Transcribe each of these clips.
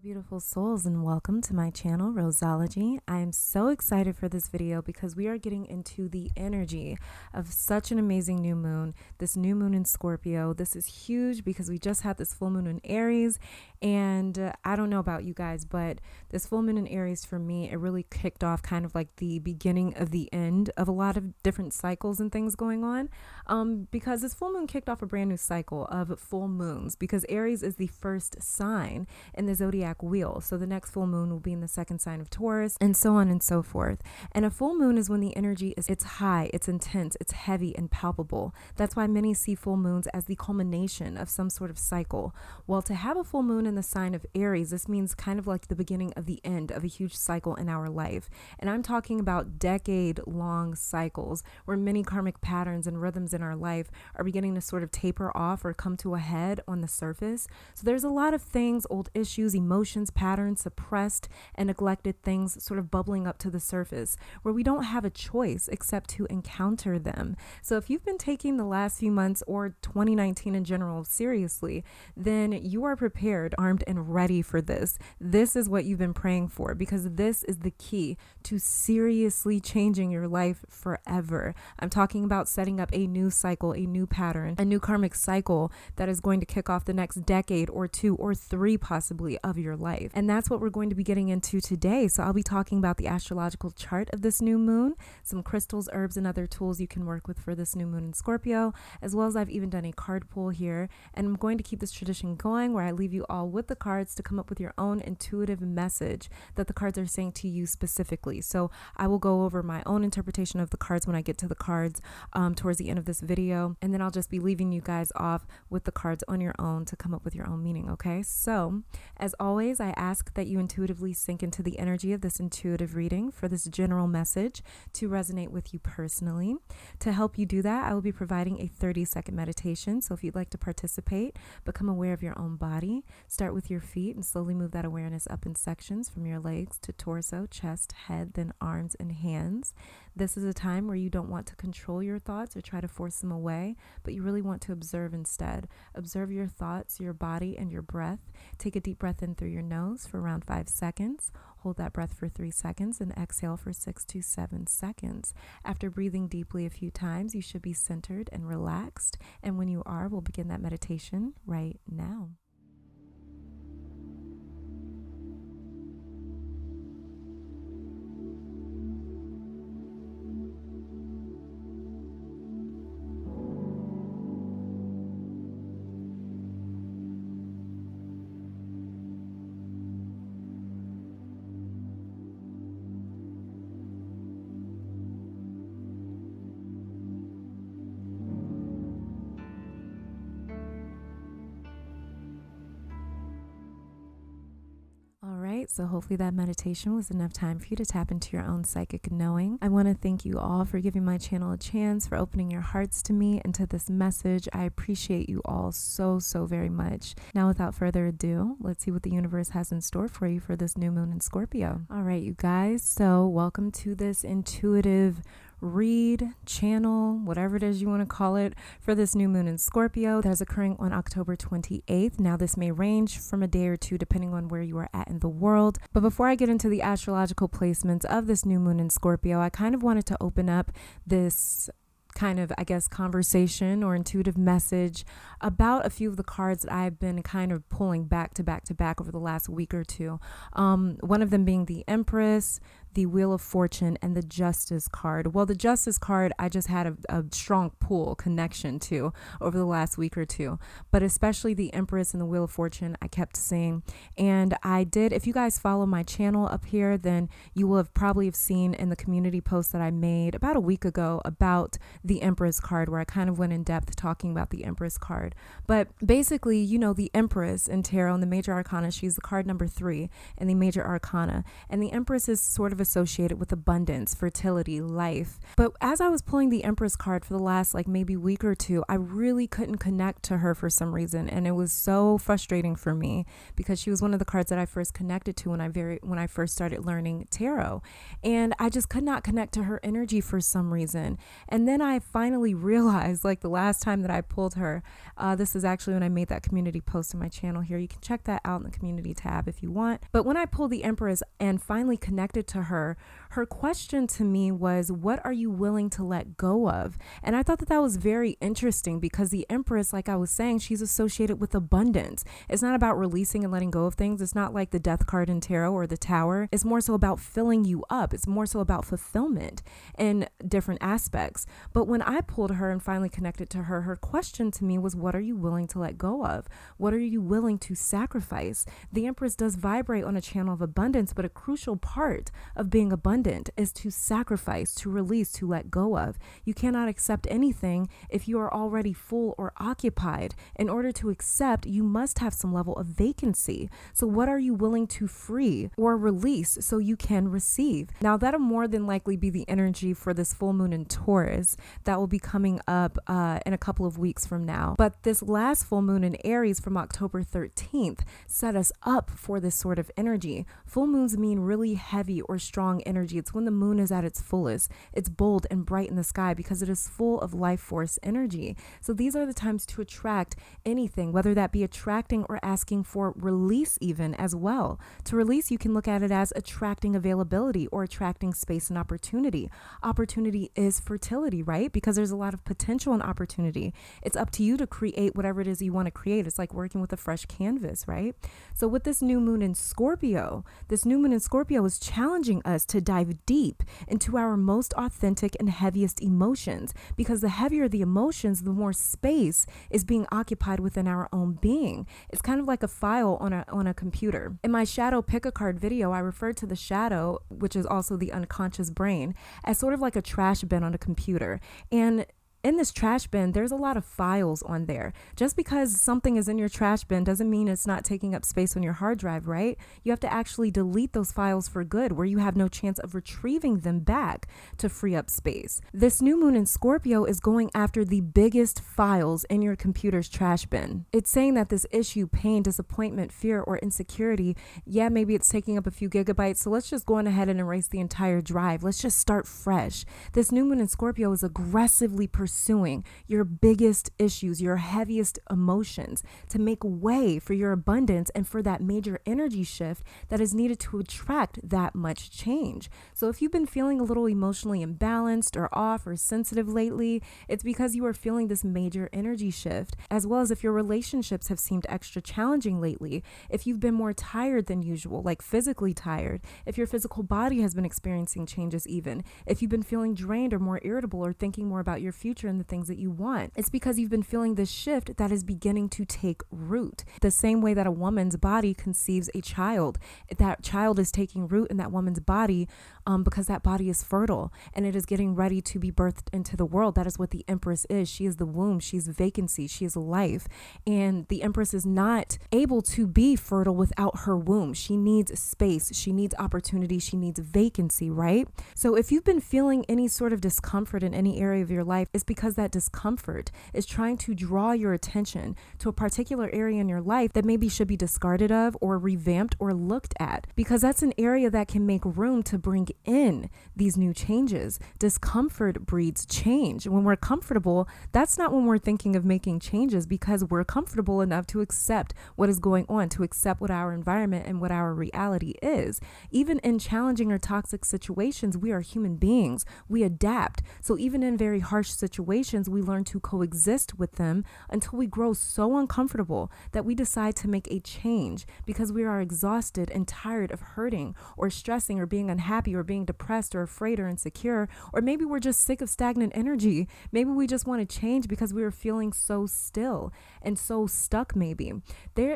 Beautiful souls, and welcome to my channel, Roseology. I am so excited for this video because we are getting into the energy of such an amazing new moon, this new moon in Scorpio. This is huge because we just had this full moon in Aries, and I don't know about you guys, but this full moon in Aries for me, it really kicked off kind of like the beginning of the end of a lot of different cycles and things going on, because this full moon kicked off a brand new cycle of full moons, because Aries is the first sign in the zodiac wheel. So the next full moon will be in the second sign of Taurus, and so on and so forth. And a full moon is when the energy it's high, it's intense, it's heavy and palpable. That's why many see full moons as the culmination of some sort of cycle. Well, to have a full moon in the sign of Aries, this means kind of like the beginning of the end of a huge cycle in our life. And I'm talking about decade-long cycles where many karmic patterns and rhythms in our life are beginning to sort of taper off or come to a head on the surface. So there's a lot of things, old issues, emotions, patterns, suppressed and neglected things sort of bubbling up to the surface where we don't have a choice except to encounter them. So if you've been taking the last few months or 2019 in general seriously, then you are prepared, armed and ready for this. This is what you've been praying for, because this is the key to seriously changing your life forever. I'm talking about setting up a new cycle, a new pattern, a new karmic cycle that is going to kick off the next decade or two or three possibly of your life. And that's what we're going to be getting into today. So I'll be talking about the astrological chart of this new moon, some crystals, herbs, and other tools you can work with for this new moon in Scorpio, as well as I've even done a card pull here. And I'm going to keep this tradition going where I leave you all with the cards to come up with your own intuitive message that the cards are saying to you specifically. So I will go over my own interpretation of the cards when I get to the cards towards the end of this video. And then I'll just be leaving you guys off with the cards on your own to come up with your own meaning. Okay, so as always, I ask that you intuitively sink into the energy of this intuitive reading for this general message to resonate with you personally. To help you do that, I will be providing a 30-second meditation. So if you'd like to participate, become aware of your own body. Start with your feet and slowly move that awareness up in sections from your legs to torso, chest, head, then arms and hands. This is a time where you don't want to control your thoughts or try to force them away, but you really want to observe instead. Observe your thoughts, your body, and your breath. Take a deep breath in through your nose for around 5 seconds. Hold that breath for 3 seconds and exhale for 6 to 7 seconds. After breathing deeply a few times, you should be centered and relaxed. And when you are, we'll begin that meditation right now. So hopefully that meditation was enough time for you to tap into your own psychic knowing. I want to thank you all for giving my channel a chance, for opening your hearts to me and to this message. I appreciate you all so very much. Now, without further ado, let's see what the universe has in store for you for this new moon in Scorpio. All right, you guys. So welcome to this intuitive read, channel, whatever it is you want to call it, for this new moon in Scorpio that is occurring on October 28th. Now, this may range from a day or two depending on where you are at in the world. But before I get into the astrological placements of this new moon in Scorpio, I kind of wanted to open up this kind of, I guess, conversation or intuitive message about a few of the cards that I've been kind of pulling back to back over the last week or two. One of them being the Empress, the Wheel of Fortune, and the Justice card. Well, the Justice card, I just had a strong pull connection to over the last week or two, but especially the Empress and the Wheel of Fortune, I kept seeing. And I did, if you guys follow my channel up here, then you will have probably have seen in the community post that I made about a week ago about the Empress card, where I kind of went in depth talking about the Empress card. But basically, you know, the Empress in tarot and the major arcana, she's the card number 3 in the major arcana. And the Empress is sort of of associated with abundance, fertility, life. But as I was pulling the Empress card for the last like maybe week or two, I really couldn't connect to her for some reason. And it was so frustrating for me because she was one of the cards that I first connected to when I first started learning tarot. And I just could not connect to her energy for some reason. And then I finally realized, like the last time that I pulled her, this is actually when I made that community post on my channel here. You can check that out in the community tab if you want. But when I pulled the Empress and finally connected to her, her question to me was, what are you willing to let go of? And I thought that that was very interesting because the Empress, like I was saying, she's associated with abundance. It's not about releasing and letting go of things. It's not like the Death card in tarot or the Tower. It's more so about filling you up. It's more so about fulfillment in different aspects. But when I pulled her and finally connected to her, her question to me was, what are you willing to let go of? What are you willing to sacrifice? The Empress does vibrate on a channel of abundance, but a crucial part of being abundant is to sacrifice, to release, to let go of. You cannot accept anything if you are already full or occupied. In order to accept, you must have some level of vacancy. So what are you willing to free or release so you can receive? Now that'll more than likely be the energy for this full moon in Taurus that will be coming up in a couple of weeks from now. But this last full moon in Aries from October 13th set us up for this sort of energy. Full moons mean really heavy or strong energy. It's when the moon is at its fullest. It's bold and bright in the sky because it is full of life force energy. So these are the times to attract anything, whether that be attracting or asking for release even as well. To release, you can look at it as attracting availability or attracting space and opportunity. Opportunity is fertility, right? Because there's a lot of potential and opportunity. It's up to you to create whatever it is you want to create. It's like working with a fresh canvas, right? So with this new moon in Scorpio, this new moon in Scorpio is challenging us to dive deep into our most authentic and heaviest emotions, because the heavier the emotions, the more space is being occupied within our own being. It's kind of like a file on a computer. In my shadow pick a card video, I referred to the shadow, which is also the unconscious brain, as sort of like a trash bin on a computer. And in this trash bin, there's a lot of files on there. Just because something is in your trash bin doesn't mean it's not taking up space on your hard drive, right? You have to actually delete those files for good, where you have no chance of retrieving them back to free up space. This new moon in Scorpio is going after the biggest files in your computer's trash bin. It's saying that this issue, pain, disappointment, fear, or insecurity, yeah, maybe it's taking up a few gigabytes, so let's just go on ahead and erase the entire drive. Let's just start fresh. This new moon in Scorpio is aggressively pursuing your biggest issues, your heaviest emotions, to make way for your abundance and for that major energy shift that is needed to attract that much change. So if you've been feeling a little emotionally imbalanced or off or sensitive lately, it's because you are feeling this major energy shift. As well as if your relationships have seemed extra challenging lately, if you've been more tired than usual, like physically tired, if your physical body has been experiencing changes even, if you've been feeling drained or more irritable or thinking more about your future and the things that you want. It's because you've been feeling this shift that is beginning to take root. The same way that a woman's body conceives a child, that child is taking root in that woman's body because that body is fertile and it is getting ready to be birthed into the world. That is what the Empress is. She is the womb. She's vacancy. She is life. And the Empress is not able to be fertile without her womb. She needs space. She needs opportunity. She needs vacancy, right? So if you've been feeling any sort of discomfort in any area of your life, it's because that discomfort is trying to draw your attention to a particular area in your life that maybe should be discarded of or revamped or looked at, because that's an area that can make room to bring in these new changes. Discomfort breeds change. When we're comfortable, that's not when we're thinking of making changes, because we're comfortable enough to accept what is going on, to accept what our environment and what our reality is. Even in challenging or toxic situations, we are human beings. We adapt. So even in very harsh situations, we learn to coexist with them until we grow so uncomfortable that we decide to make a change because we are exhausted and tired of hurting or stressing or being unhappy or being depressed or afraid or insecure, or maybe we're just sick of stagnant energy. Maybe we just want to change because we are feeling so still and so stuck maybe.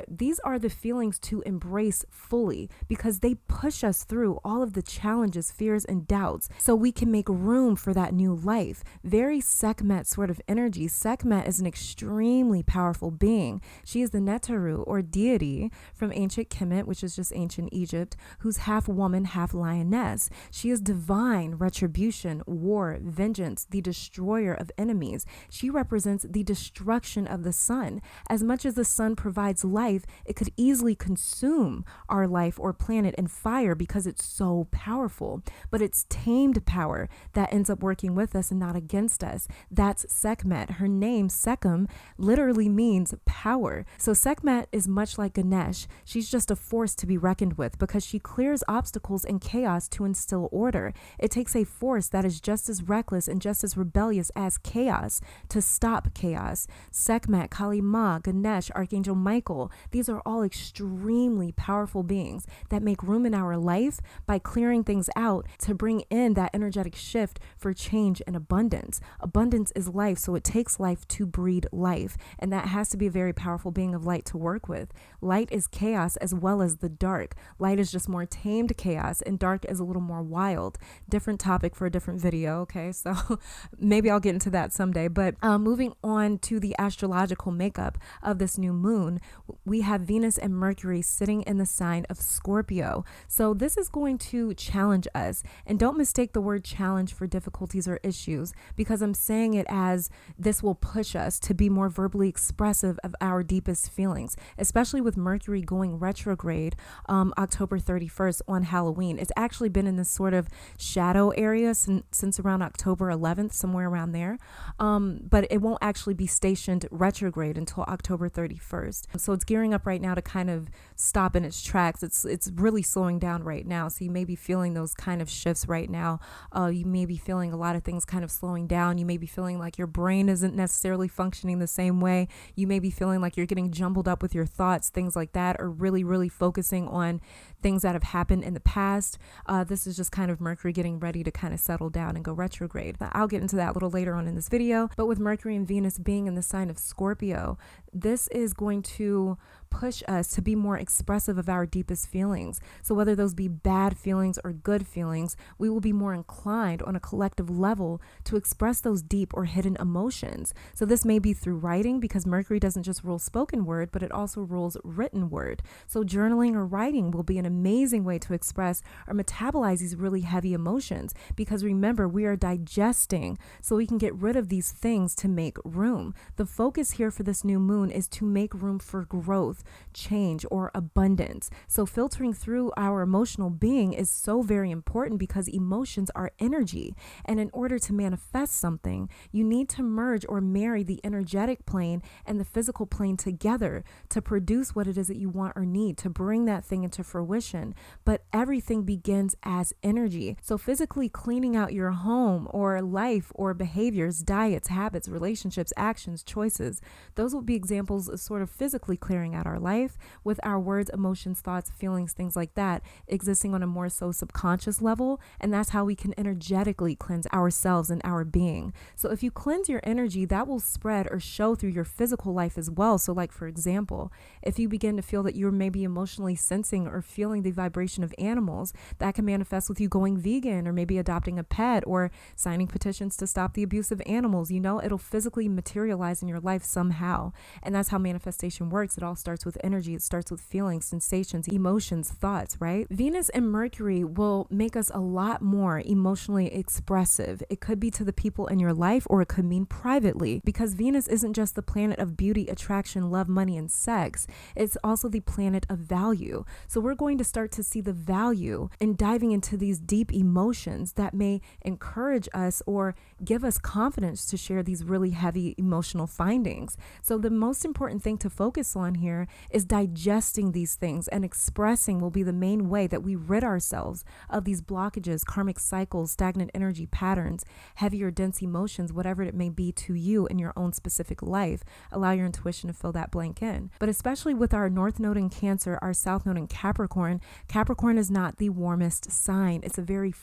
These are the feelings to embrace fully because they push us through all of the challenges, fears, and doubts so we can make room for that new life. Very sexy Sekhmet sort of energy. Sekhmet is an extremely powerful being. She is the Netaru, or deity from ancient Kemet, which is just ancient Egypt, who's half woman, half lioness. She is divine, retribution, war, vengeance, the destroyer of enemies. She represents the destruction of the sun. As much as the sun provides life, it could easily consume our life or planet in fire because it's so powerful. But it's tamed power that ends up working with us and not against us. That's Sekhmet. Her name, Sekhem, literally means power. So Sekhmet is much like Ganesh. She's just a force to be reckoned with because she clears obstacles and chaos to instill order. It takes a force that is just as reckless and just as rebellious as chaos to stop chaos. Sekhmet, Kali Ma, Ganesh, Archangel Michael, these are all extremely powerful beings that make room in our life by clearing things out to bring in that energetic shift for change and abundance. Abundance is life, so it takes life to breed life, and that has to be a very powerful being of light to work with. Light is chaos as well as the dark. Light is just more tamed chaos, and dark is a little more wild. Different topic for a different video, okay? So maybe I'll get into that someday. But moving on to the astrological makeup of this new moon, we have Venus and Mercury sitting in the sign of Scorpio. So this is going to challenge us. And don't mistake the word challenge for difficulties or issues, because I'm saying it as this will push us to be more verbally expressive of our deepest feelings, especially with Mercury going retrograde October 31st on Halloween. It's actually been in this sort of shadow area since around October 11th, somewhere around there. But it won't actually be stationed retrograde until October 31st. So it's gearing up right now to kind of stop in its tracks. It's really slowing down right now. So you may be feeling those kind of shifts right now. You may be feeling a lot of things kind of slowing down. You may be feeling like your brain isn't necessarily functioning the same way. You may be feeling like you're getting jumbled up with your thoughts, things like that, or really focusing on things that have happened in the past. This is just kind of Mercury getting ready to kind of settle down and go retrograde. I'll get into that a little later on in this video. But with Mercury and Venus being in the sign of Scorpio, this is going to push us to be more expressive of our deepest feelings. So whether those be bad feelings or good feelings, we will be more inclined on a collective level to express those deep or hidden emotions. So this may be through writing, because Mercury doesn't just rule spoken word, but it also rules written word. So journaling or writing will be an amazing way to express or metabolize these really heavy emotions, because remember, we are digesting, so we can get rid of these things to make room. The focus here for this new moon is to make room for growth, change, or abundance. So filtering through our emotional being is so very important, because emotions are energy. And in order to manifest something, you need to merge or marry the energetic plane and the physical plane together to produce what it is that you want or need, to bring that thing into fruition. But everything begins as energy. So physically cleaning out your home or life or behaviors, diets, habits, relationships, actions, choices, those will be examples of sort of physically clearing out our life, with our words, emotions, thoughts, feelings, things like that existing on a more so subconscious level. And that's how we can energetically cleanse ourselves and our being. So if you cleanse your energy, that will spread or show through your physical life as well. So like, for example, if you begin to feel that you're maybe emotionally sensing or feeling the vibration of animals, that can manifest with you going vegan, or maybe adopting a pet, or signing petitions to stop the abuse of animals. You know, it'll physically materialize in your life somehow. And that's how manifestation works. It all starts with energy. It starts with feelings, sensations, emotions, thoughts, right? Venus and Mercury will make us a lot more emotionally expressive. It could be to the people in your life, or it could mean privately, because Venus isn't just the planet of beauty, attraction, love, money, and sex. It's also the planet of value. So we're going to start to see the value in diving into these deep emotions that may encourage us or give us confidence to share these really heavy emotional findings. So the most important thing to focus on here is digesting these things, and expressing will be the main way that we rid ourselves of these blockages, karmic cycles, stagnant energy patterns, heavy or dense emotions, whatever it may be to you in your own specific life. Allow your intuition to fill that blank in. But especially with our North Node in Cancer, our South Node in Capricorn, Capricorn is not the warmest sign. It's a very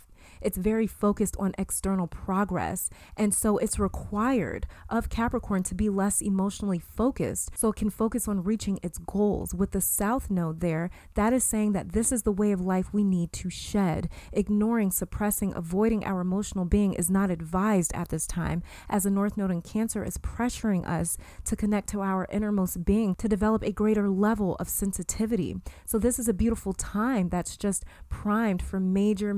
It's very focused on external progress. And so it's required of Capricorn to be less emotionally focused so it can focus on reaching its goals. With the South Node there, that is saying that this is the way of life we need to shed. Ignoring, suppressing, avoiding our emotional being is not advised at this time, as the North Node in Cancer is pressuring us to connect to our innermost being to develop a greater level of sensitivity. So this is a beautiful time that's just primed for major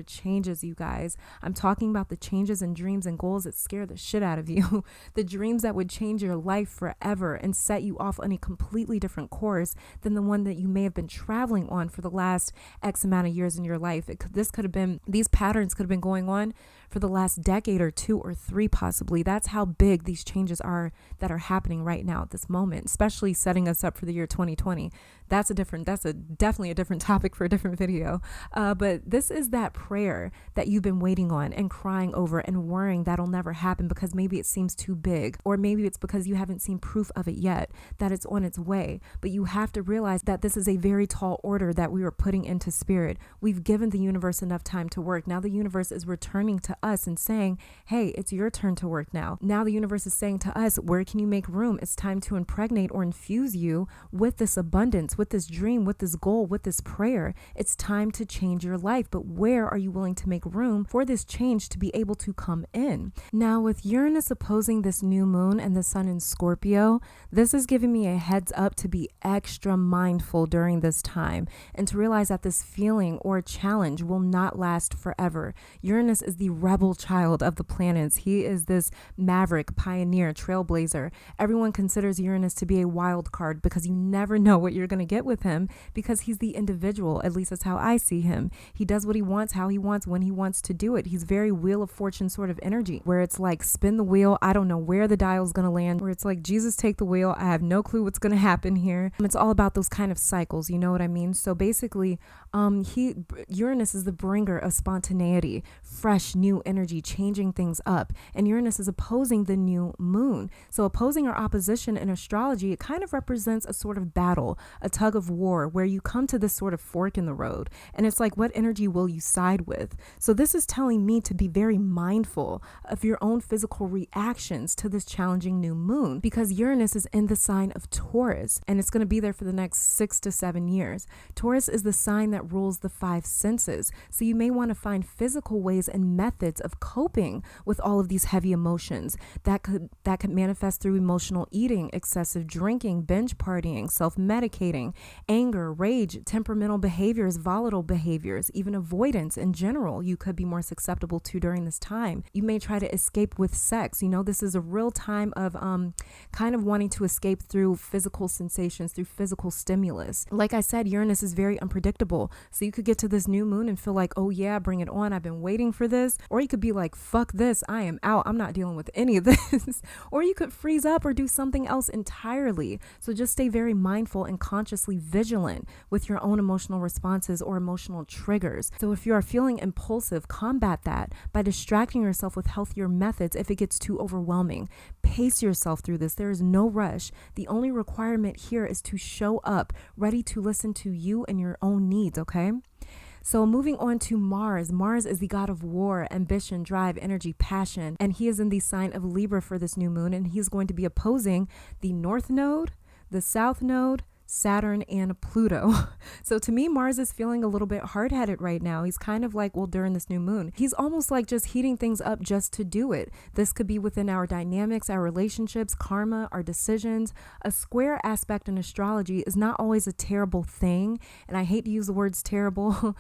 changes, you guys. I'm talking about the changes in dreams and goals that scare the shit out of you. The dreams that would change your life forever and set you off on a completely different course than the one that you may have been traveling on for the last X amount of years in your life. These patterns could have been going on for the last decade or 2 or 3 possibly. That's how big these changes are that are happening right now at this moment, especially setting us up for the year 2020. That's definitely a different topic for a different video. But this is that prayer that you've been waiting on and crying over and worrying that'll never happen because maybe it seems too big, or maybe it's because you haven't seen proof of it yet, that it's on its way. But you have to realize that this is a very tall order that we are putting into spirit. We've given the universe enough time to work. Now the universe is returning to us and saying, hey, it's your turn to work now. Now the universe is saying to us, where can you make room? It's time to impregnate or infuse you with this abundance, with this dream, with this goal, with this prayer. It's time to change your life. But where are you willing to make room for this change to be able to come in? Now, with Uranus opposing this new moon and the sun in Scorpio, this is giving me a heads up to be extra mindful during this time and to realize that this feeling or challenge will not last forever. Uranus is the rebel child of the planets. He is this maverick, pioneer, trailblazer. Everyone considers Uranus to be a wild card because you never know what you're going to get with him because he's the individual. At least that's how I see him. He does what he wants, how he wants, when he wants to do it. He's very Wheel of Fortune sort of energy where it's like spin the wheel. I don't know where the dial's going to land, where it's like, Jesus, take the wheel. I have no clue what's going to happen here. It's all about those kind of cycles. You know what I mean? So basically, Uranus is the bringer of spontaneity, fresh, new energy, changing things up. And Uranus is opposing the new moon. So opposing or opposition in astrology, it kind of represents a sort of battle, a tug of war, where you come to this sort of fork in the road. And it's like, what energy will you side with? So this is telling me to be very mindful of your own physical reactions to this challenging new moon, because Uranus is in the sign of Taurus, and it's going to be there for the next 6 to 7 years. Taurus is the sign that rules the 5 senses. So you may want to find physical ways and methods of coping with all of these heavy emotions that could manifest through emotional eating, excessive drinking, binge partying, self-medicating, anger, rage, temperamental behaviors, volatile behaviors, even avoidance in general. You could be more susceptible to during this time. You may try to escape with sex. You know, this is a real time of kind of wanting to escape through physical sensations, through physical stimulus. Like I said, Uranus is very unpredictable. So you could get to this new moon and feel like, oh yeah, bring it on. I've been waiting for this. Or you could be like, fuck this. I am out. I'm not dealing with any of this. Or you could freeze up or do something else entirely. So just stay very mindful and consciously vigilant with your own emotional responses or emotional triggers. So if you are feeling impulsive, combat that by distracting yourself with healthier methods if it gets too overwhelming. Pace yourself through this. There is no rush. The only requirement here is to show up, ready to listen to you and your own needs, okay? So moving on to Mars. Mars is the god of war, ambition, drive, energy, passion, and he is in the sign of Libra for this new moon, and he's going to be opposing the North Node, the South Node, Saturn, and Pluto. So to me, Mars is feeling a little bit hard-headed right now. He's kind of like, well, during this new moon, he's almost like just heating things up just to do it. This could be within our dynamics, our relationships, karma, our decisions. A square aspect in astrology is not always a terrible thing. And I hate to use the words terrible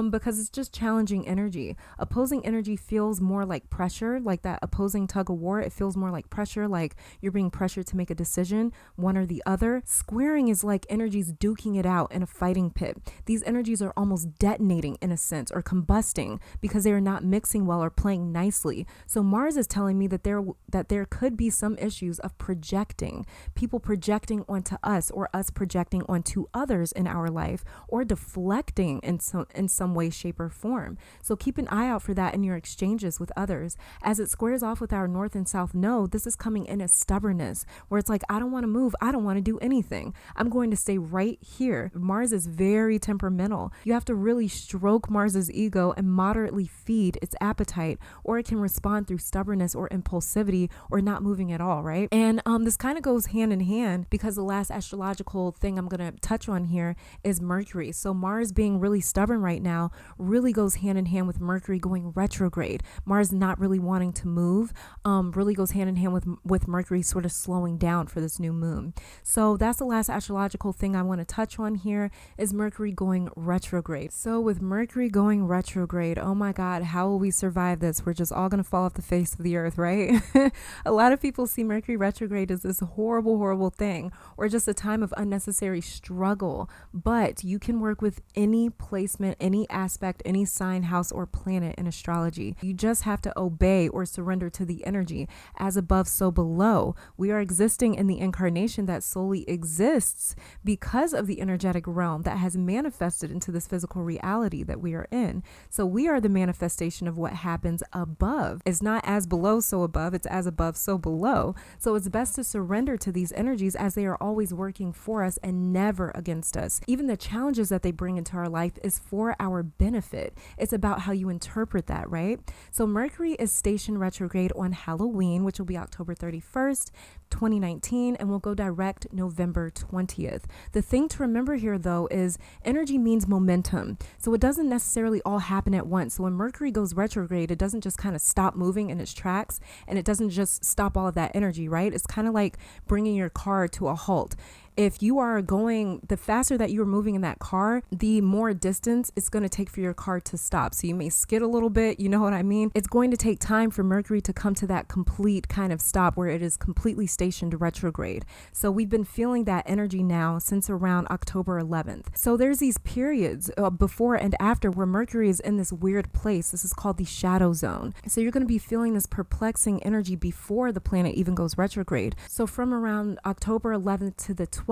because it's just challenging energy. Opposing energy feels more like pressure, like that opposing tug of war. It feels more like pressure, like you're being pressured to make a decision, one or the other. Squaring is like energies duking it out in a fighting pit. These energies are almost detonating in a sense, or combusting, because they are not mixing well or playing nicely. So Mars is telling me that there could be some issues of projecting, people projecting onto us or us projecting onto others in our life, or deflecting in some way, shape, or form. So keep an eye out for that in your exchanges with others. As it squares off with our North and South node, this is coming in as stubbornness, where it's like, I don't want to move. I don't want to do anything. I'm going going to stay right here. Mars is very temperamental. You have to really stroke Mars's ego and moderately feed its appetite, or it can respond through stubbornness or impulsivity or not moving at all, right? And this kind of goes hand in hand because the last astrological thing I'm going to touch on here is Mercury. So Mars being really stubborn right now really goes hand in hand with Mercury going retrograde. Mars not really wanting to move really goes hand in hand with Mercury sort of slowing down for this new moon. So that's the last astrological thing I want to touch on here is Mercury going retrograde. So with Mercury going retrograde, oh my God, how will we survive this? We're just all going to fall off the face of the earth, right? A lot of people see Mercury retrograde as this horrible, horrible thing or just a time of unnecessary struggle. But you can work with any placement, any aspect, any sign, house, or planet in astrology. You just have to obey or surrender to the energy. As above, so below. We are existing in the incarnation that solely exists because of the energetic realm that has manifested into this physical reality that we are in. So we are the manifestation of what happens above. It's not as below, so above. It's as above, so below. So it's best to surrender to these energies as they are always working for us and never against us. Even the challenges that they bring into our life is for our benefit. It's about how you interpret that, right? So Mercury is stationed retrograde on Halloween, which will be October 31st, 2019, and will go direct November 20th. The thing to remember here, though, is energy means momentum. So it doesn't necessarily all happen at once. So when Mercury goes retrograde, it doesn't just kind of stop moving in its tracks, and it doesn't just stop all of that energy, right? It's kind of like bringing your car to a halt. If you are going, the faster that you are moving in that car, the more distance it's going to take for your car to stop. So you may skid a little bit, you know what I mean? It's going to take time for Mercury to come to that complete kind of stop where it is completely stationed retrograde. So we've been feeling that energy now since around October 11th. So there's these periods before and after where Mercury is in this weird place. This is called the shadow zone. So you're going to be feeling this perplexing energy before the planet even goes retrograde. So from around October 11th to the 12th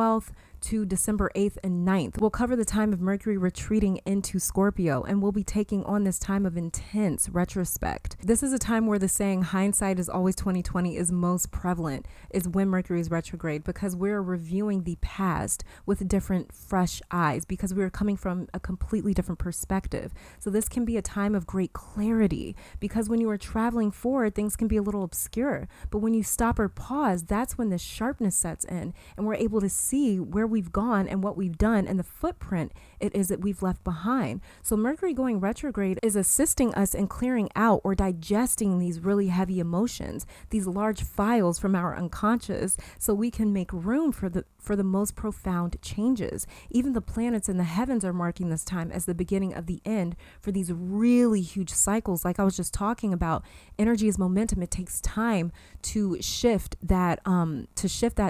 to December 8th and 9th. We'll cover the time of Mercury retreating into Scorpio, and we'll be taking on this time of intense retrospect. This is a time where the saying hindsight is always 2020 is most prevalent, is when Mercury is retrograde, because we're reviewing the past with different fresh eyes, because we're coming from a completely different perspective. So this can be a time of great clarity, because when you are traveling forward, things can be a little obscure, but when you stop or pause, that's when the sharpness sets in, and we're able to see where we've gone and what we've done and the footprint it is that we've left behind. So Mercury going retrograde is assisting us in clearing out or digesting these really heavy emotions, these large files from our unconscious, so we can make room for the most profound changes. Even the planets in the heavens are marking this time as the beginning of the end for these really huge cycles. Like I was just talking about, energy is momentum. It takes time to shift that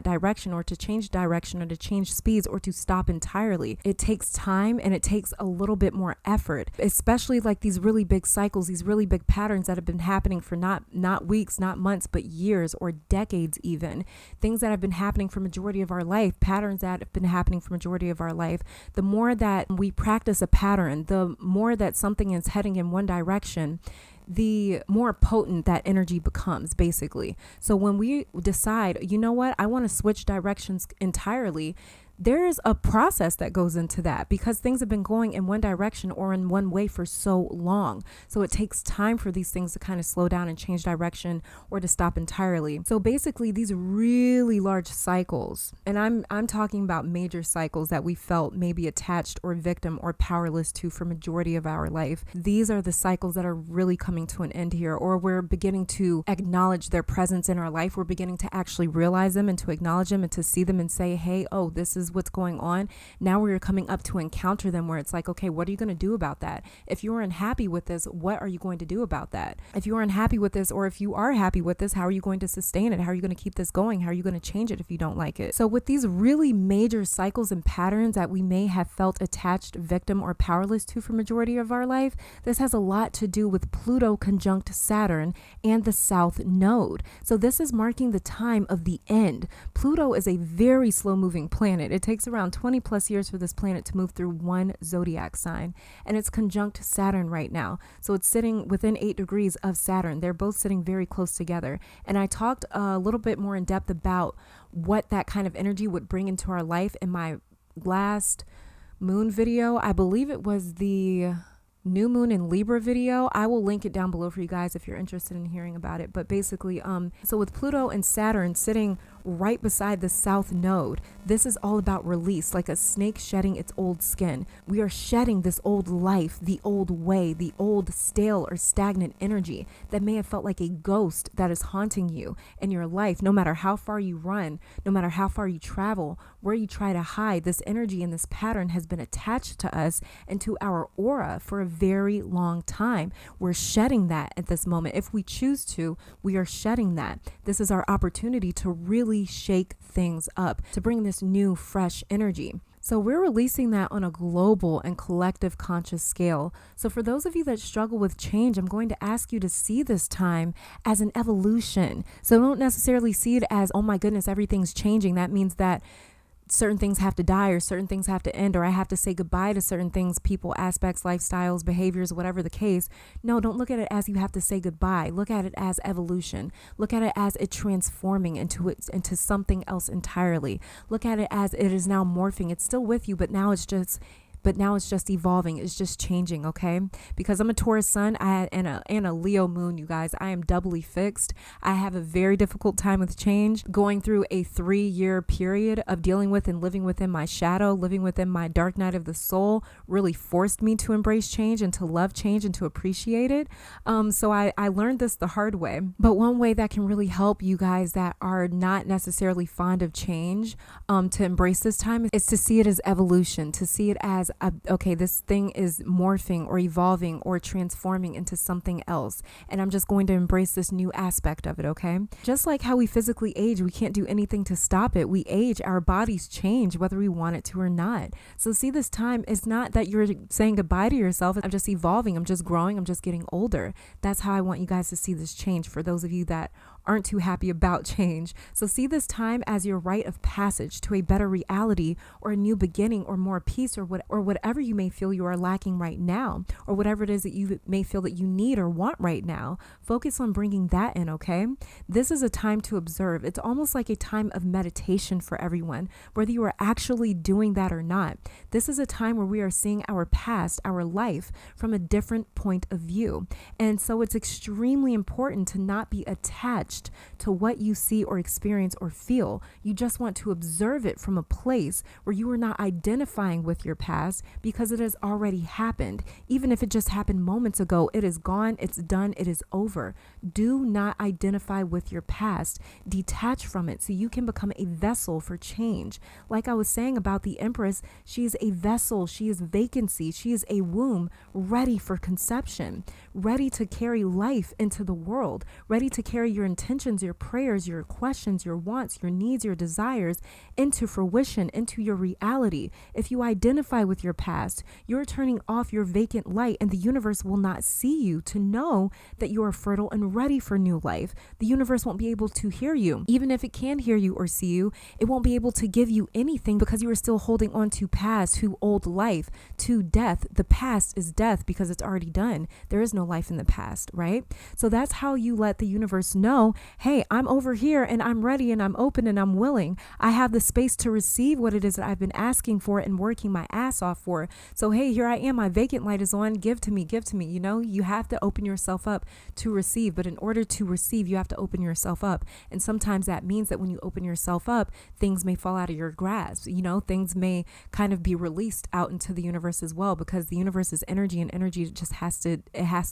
direction, or to change direction, or to change speeds, or to stop entirely. It takes time, and it takes a little bit more effort, especially like these really big cycles, these really big patterns that have been happening for not weeks, not months, but years or decades even. Things that have been happening for majority of our life, patterns that have been happening for majority of our life. The more that we practice a pattern, the more that something is heading in one direction, the more potent that energy becomes, basically. So when we decide, you know what, I want to switch directions entirely, there's a process that goes into that, because things have been going in one direction or in one way for so long. So it takes time for these things to kind of slow down and change direction, or to stop entirely. So basically these really large cycles, and I'm talking about major cycles that we felt maybe attached or victim or powerless to for majority of our life. These are the cycles that are really coming to an end here, or we're beginning to acknowledge their presence in our life. We're beginning to actually realize them and to acknowledge them and to see them and say, hey, oh, this is what's going on. Now we're coming up to encounter them, where it's like, okay, what are you going to do about that? If you're unhappy with this, what are you going to do about that? If you're unhappy with this, or if you are happy with this, how are you going to sustain it? How are you going to keep this going? How are you going to change it if you don't like it? So with these really major cycles and patterns that we may have felt attached, victim, or powerless to for majority of our life, this has a lot to do with Pluto conjunct Saturn and the South Node. So this is marking the time of the end. Pluto is a very slow moving planet. It takes around 20 plus years for this planet to move through one zodiac sign, and it's conjunct Saturn right now. So it's sitting within 8 degrees of Saturn. They're both sitting very close together. And I talked a little bit more in depth about what that kind of energy would bring into our life in my last moon video. I believe it was the new moon in Libra video. I will link it down below for you guys if you're interested in hearing about it. But basically, so with Pluto and Saturn sitting right beside the south node, this is all about release, like a snake shedding its old skin. We are shedding this old life, the old way, the old stale or stagnant energy that may have felt like a ghost that is haunting you in your life. No matter how far you run, no matter how far you travel, where you try to hide, this energy and this pattern has been attached to us and to our aura for a very long time. We're shedding that at this moment. If we choose to, we are shedding that. This is our opportunity to really shake things up, to bring this new, fresh energy. So we're releasing that on a global and collective conscious scale. So for those of you that struggle with change, I'm going to ask you to see this time as an evolution. So don't necessarily see it as, oh my goodness, everything's changing. That means that certain things have to die or certain things have to end, or I have to say goodbye to certain things, people, aspects, lifestyles, behaviors, whatever the case. No, don't look at it as you have to say goodbye. Look at it as evolution. Look at it as it transforming into something else entirely. Look at it as it is now morphing. It's still with you, but now it's just evolving. It's just changing, okay? Because I'm a Taurus sun and a Leo moon, you guys. I am doubly fixed. I have a very difficult time with change. Going through a 3-year period of dealing with and living within my shadow, living within my dark night of the soul, really forced me to embrace change and to love change and to appreciate it. So I learned this the hard way. But one way that can really help you guys that are not necessarily fond of change to embrace this time is to see it as evolution, to see it as okay, this thing is morphing or evolving or transforming into something else. And I'm just going to embrace this new aspect of it, okay? Just like how we physically age, we can't do anything to stop it. We age, our bodies change, whether we want it to or not. So see, this time is not that you're saying goodbye to yourself. I'm just evolving. I'm just growing. I'm just getting older. That's how I want you guys to see this change for those of you that aren't too happy about change. So see this time as your rite of passage to a better reality or a new beginning or more peace or whatever you may feel you are lacking right now, or whatever it is that you may feel that you need or want right now. Focus on bringing that in, okay? This is a time to observe. It's almost like a time of meditation for everyone, whether you are actually doing that or not. This is a time where we are seeing our past, our life from a different point of view. And so it's extremely important to not be attached to what you see or experience or feel. You just want to observe it from a place where you are not identifying with your past because it has already happened. Even if it just happened moments ago, it is gone, it's done, it is over. Do not identify with your past. Detach from it so you can become a vessel for change. Like I was saying about the Empress, she is a vessel, she is vacancy, she is a womb ready for conception, ready to carry life into the world, ready to carry your intentions, your prayers, your questions, your wants, your needs, your desires into fruition, into your reality. If you identify with your past, you're turning off your vacant light and the universe will not see you to know that you are fertile and ready for new life. The universe won't be able to hear you. Even if it can hear you or see you, it won't be able to give you anything because you are still holding on to past, to old life, to death. The past is death because it's already done. There is no life in the past, right? So that's how you let the universe know, hey, I'm over here and I'm ready and I'm open and I'm willing. I have the space to receive what it is that I've been asking for and working my ass off for. So, hey, here I am. My vacant light is on. Give to me, give to me. You know, you have to open yourself up to receive. But in order to receive, you have to open yourself up. And sometimes that means that when you open yourself up, things may fall out of your grasp. You know, things may kind of be released out into the universe as well, because the universe is energy and energy just has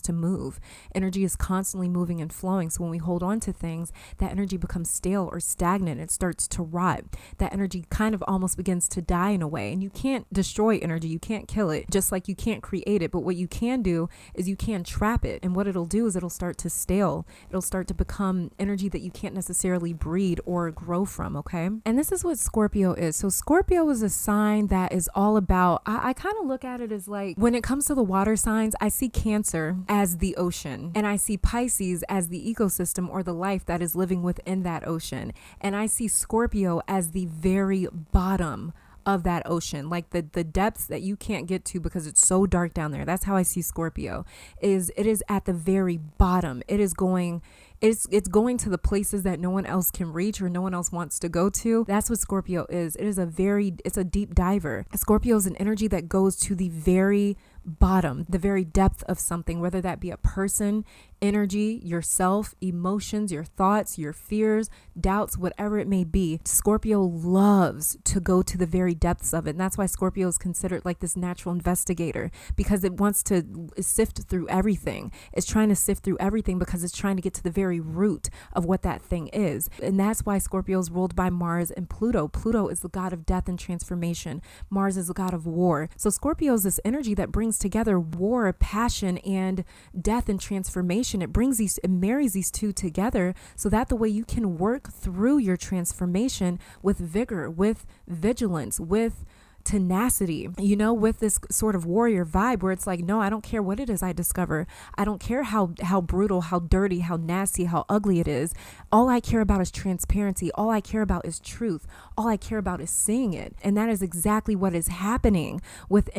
to move. Energy is constantly moving and flowing. So when we hold on to things, that energy becomes stale or stagnant. It starts to rot. That energy kind of almost begins to die in a way. And you can't destroy energy. You can't kill it, just like you can't create it. But what you can do is you can trap it. And what it'll do is it'll start to stale. It'll start to become energy that you can't necessarily breed or grow from, okay? And this is what Scorpio is. So Scorpio is a sign that is all about, I kind of look at it as like, when it comes to the water signs, I see Cancer as the ocean, and I see Pisces as the ecosystem or the life that is living within that ocean. And I see Scorpio as the very bottom of that ocean, like the depths that you can't get to because it's so dark down there. That's how I see Scorpio. It is at the very bottom. It It's going to the places that no one else can reach or no one else wants to go to. That's what Scorpio is. It's a deep diver. Scorpio is an energy that goes to the very bottom, the very depth of something, whether that be a person, energy, yourself, emotions, your thoughts, your fears, doubts, whatever it may be. Scorpio loves to go to the very depths of it. And that's why Scorpio is considered like this natural investigator, because it wants to sift through everything. It's trying to sift through everything because it's trying to get to the very root of what that thing is. And that's why Scorpio is ruled by Mars and Pluto. Pluto is the god of death and transformation. Mars is the god of war. So Scorpio is this energy that brings together war, passion, and death and transformation. It marries these two together so that the way you can work through your transformation with vigor, with vigilance, with tenacity, with this sort of warrior vibe where it's like, no, I don't care what it is I discover. I don't care how brutal, how dirty, how nasty, how ugly it is. All I care about is transparency. All I care about is truth. All I care about is seeing it. And that is exactly what is happening with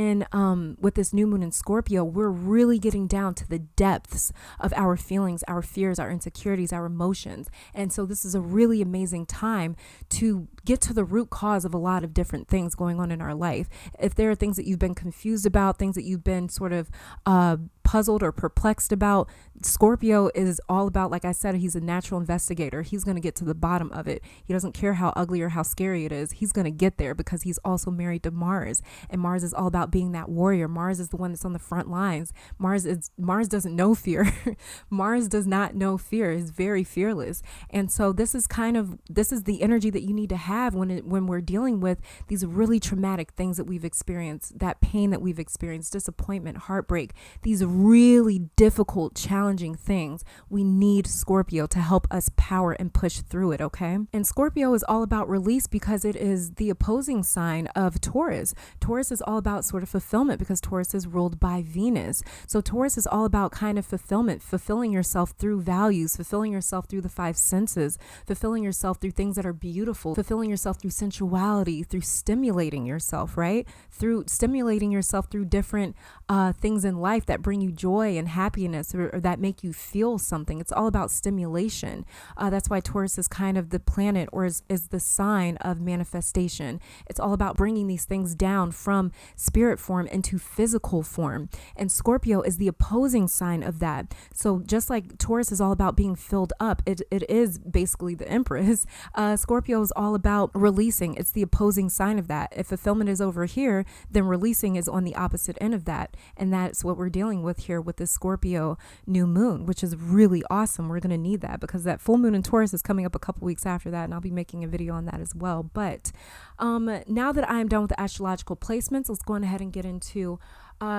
this new moon in Scorpio. We're really getting down to the depths of our feelings, our fears, our insecurities, our emotions. And so this is a really amazing time to get to the root cause of a lot of different things going on in our life. If there are things that you've been confused about, things that you've been sort of puzzled or perplexed about, Scorpio is all about, like I said, he's a natural investigator. He's going to get to the bottom of it. He doesn't care how ugly or how scary it is. He's going to get there because he's also married to Mars, and Mars is all about being that warrior. Mars is the one that's on the front lines. Mars doesn't know fear. Mars does not know fear. Is very fearless. And so this is the energy that you need to have when we're dealing with these really traumatic things that we've experienced, that pain that we've experienced, disappointment, heartbreak, these really difficult, challenging things. We need Scorpio to help us power and push through it, okay? And Scorpio is all about release because it is the opposing sign of Taurus. Taurus is all about sort of fulfillment because Taurus is ruled by Venus. So Taurus is all about kind of fulfillment, fulfilling yourself through values, fulfilling yourself through the five senses, fulfilling yourself through things that are beautiful, fulfilling yourself through sensuality, through stimulating yourself, right? Through stimulating yourself through different things in life that bring you joy and happiness or that make you feel something. It's all about stimulation. That's why Taurus is kind of the planet or is the sign of manifestation. It's all about bringing these things down from spirit form into physical form. And Scorpio is the opposing sign of that. So just like Taurus is all about being filled up, it is basically the Empress. Scorpio is all about releasing. It's the opposing sign of that. If fulfillment is over here, then releasing is on the opposite end of that. And that's what we're dealing with here with the Scorpio new moon, which is really awesome. We're going to need that because that full moon in Taurus is coming up a couple weeks after that, and I'll be making a video on that as well. But now that I'm done with the astrological placements, let's go ahead and get into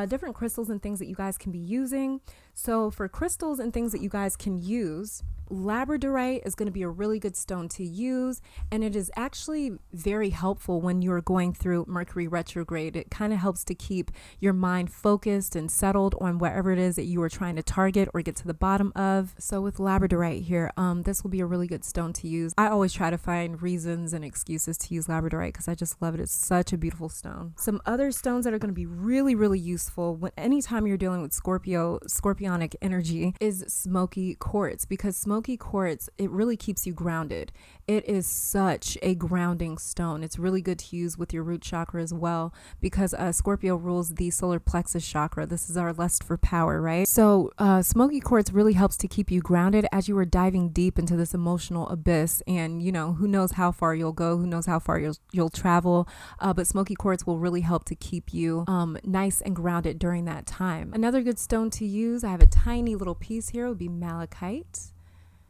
different crystals and things that you guys can be using. So for crystals and things that you guys can use, labradorite is going to be a really good stone to use, and it is actually very helpful when you're going through Mercury retrograde. It kind of helps to keep your mind focused and settled on whatever it is that you are trying to target or get to the bottom of. So with labradorite here, this will be a really good stone to use. I always try to find reasons and excuses to use labradorite because I just love it. It's such a beautiful stone. Some other stones that are going to be really, really useful anytime you're dealing with scorpionic energy is smoky quartz, because smoky quartz, it really keeps you grounded. It is such a grounding stone. It's really good to use with your root chakra as well, because Scorpio rules the solar plexus chakra. This is our lust for power, right? So smoky quartz really helps to keep you grounded as you are diving deep into this emotional abyss. And who knows how far you'll go, who knows how far you'll travel, but smoky quartz will really help to keep you nice and grounded during that time. Another good stone to use, I have a tiny little piece here, would be malachite.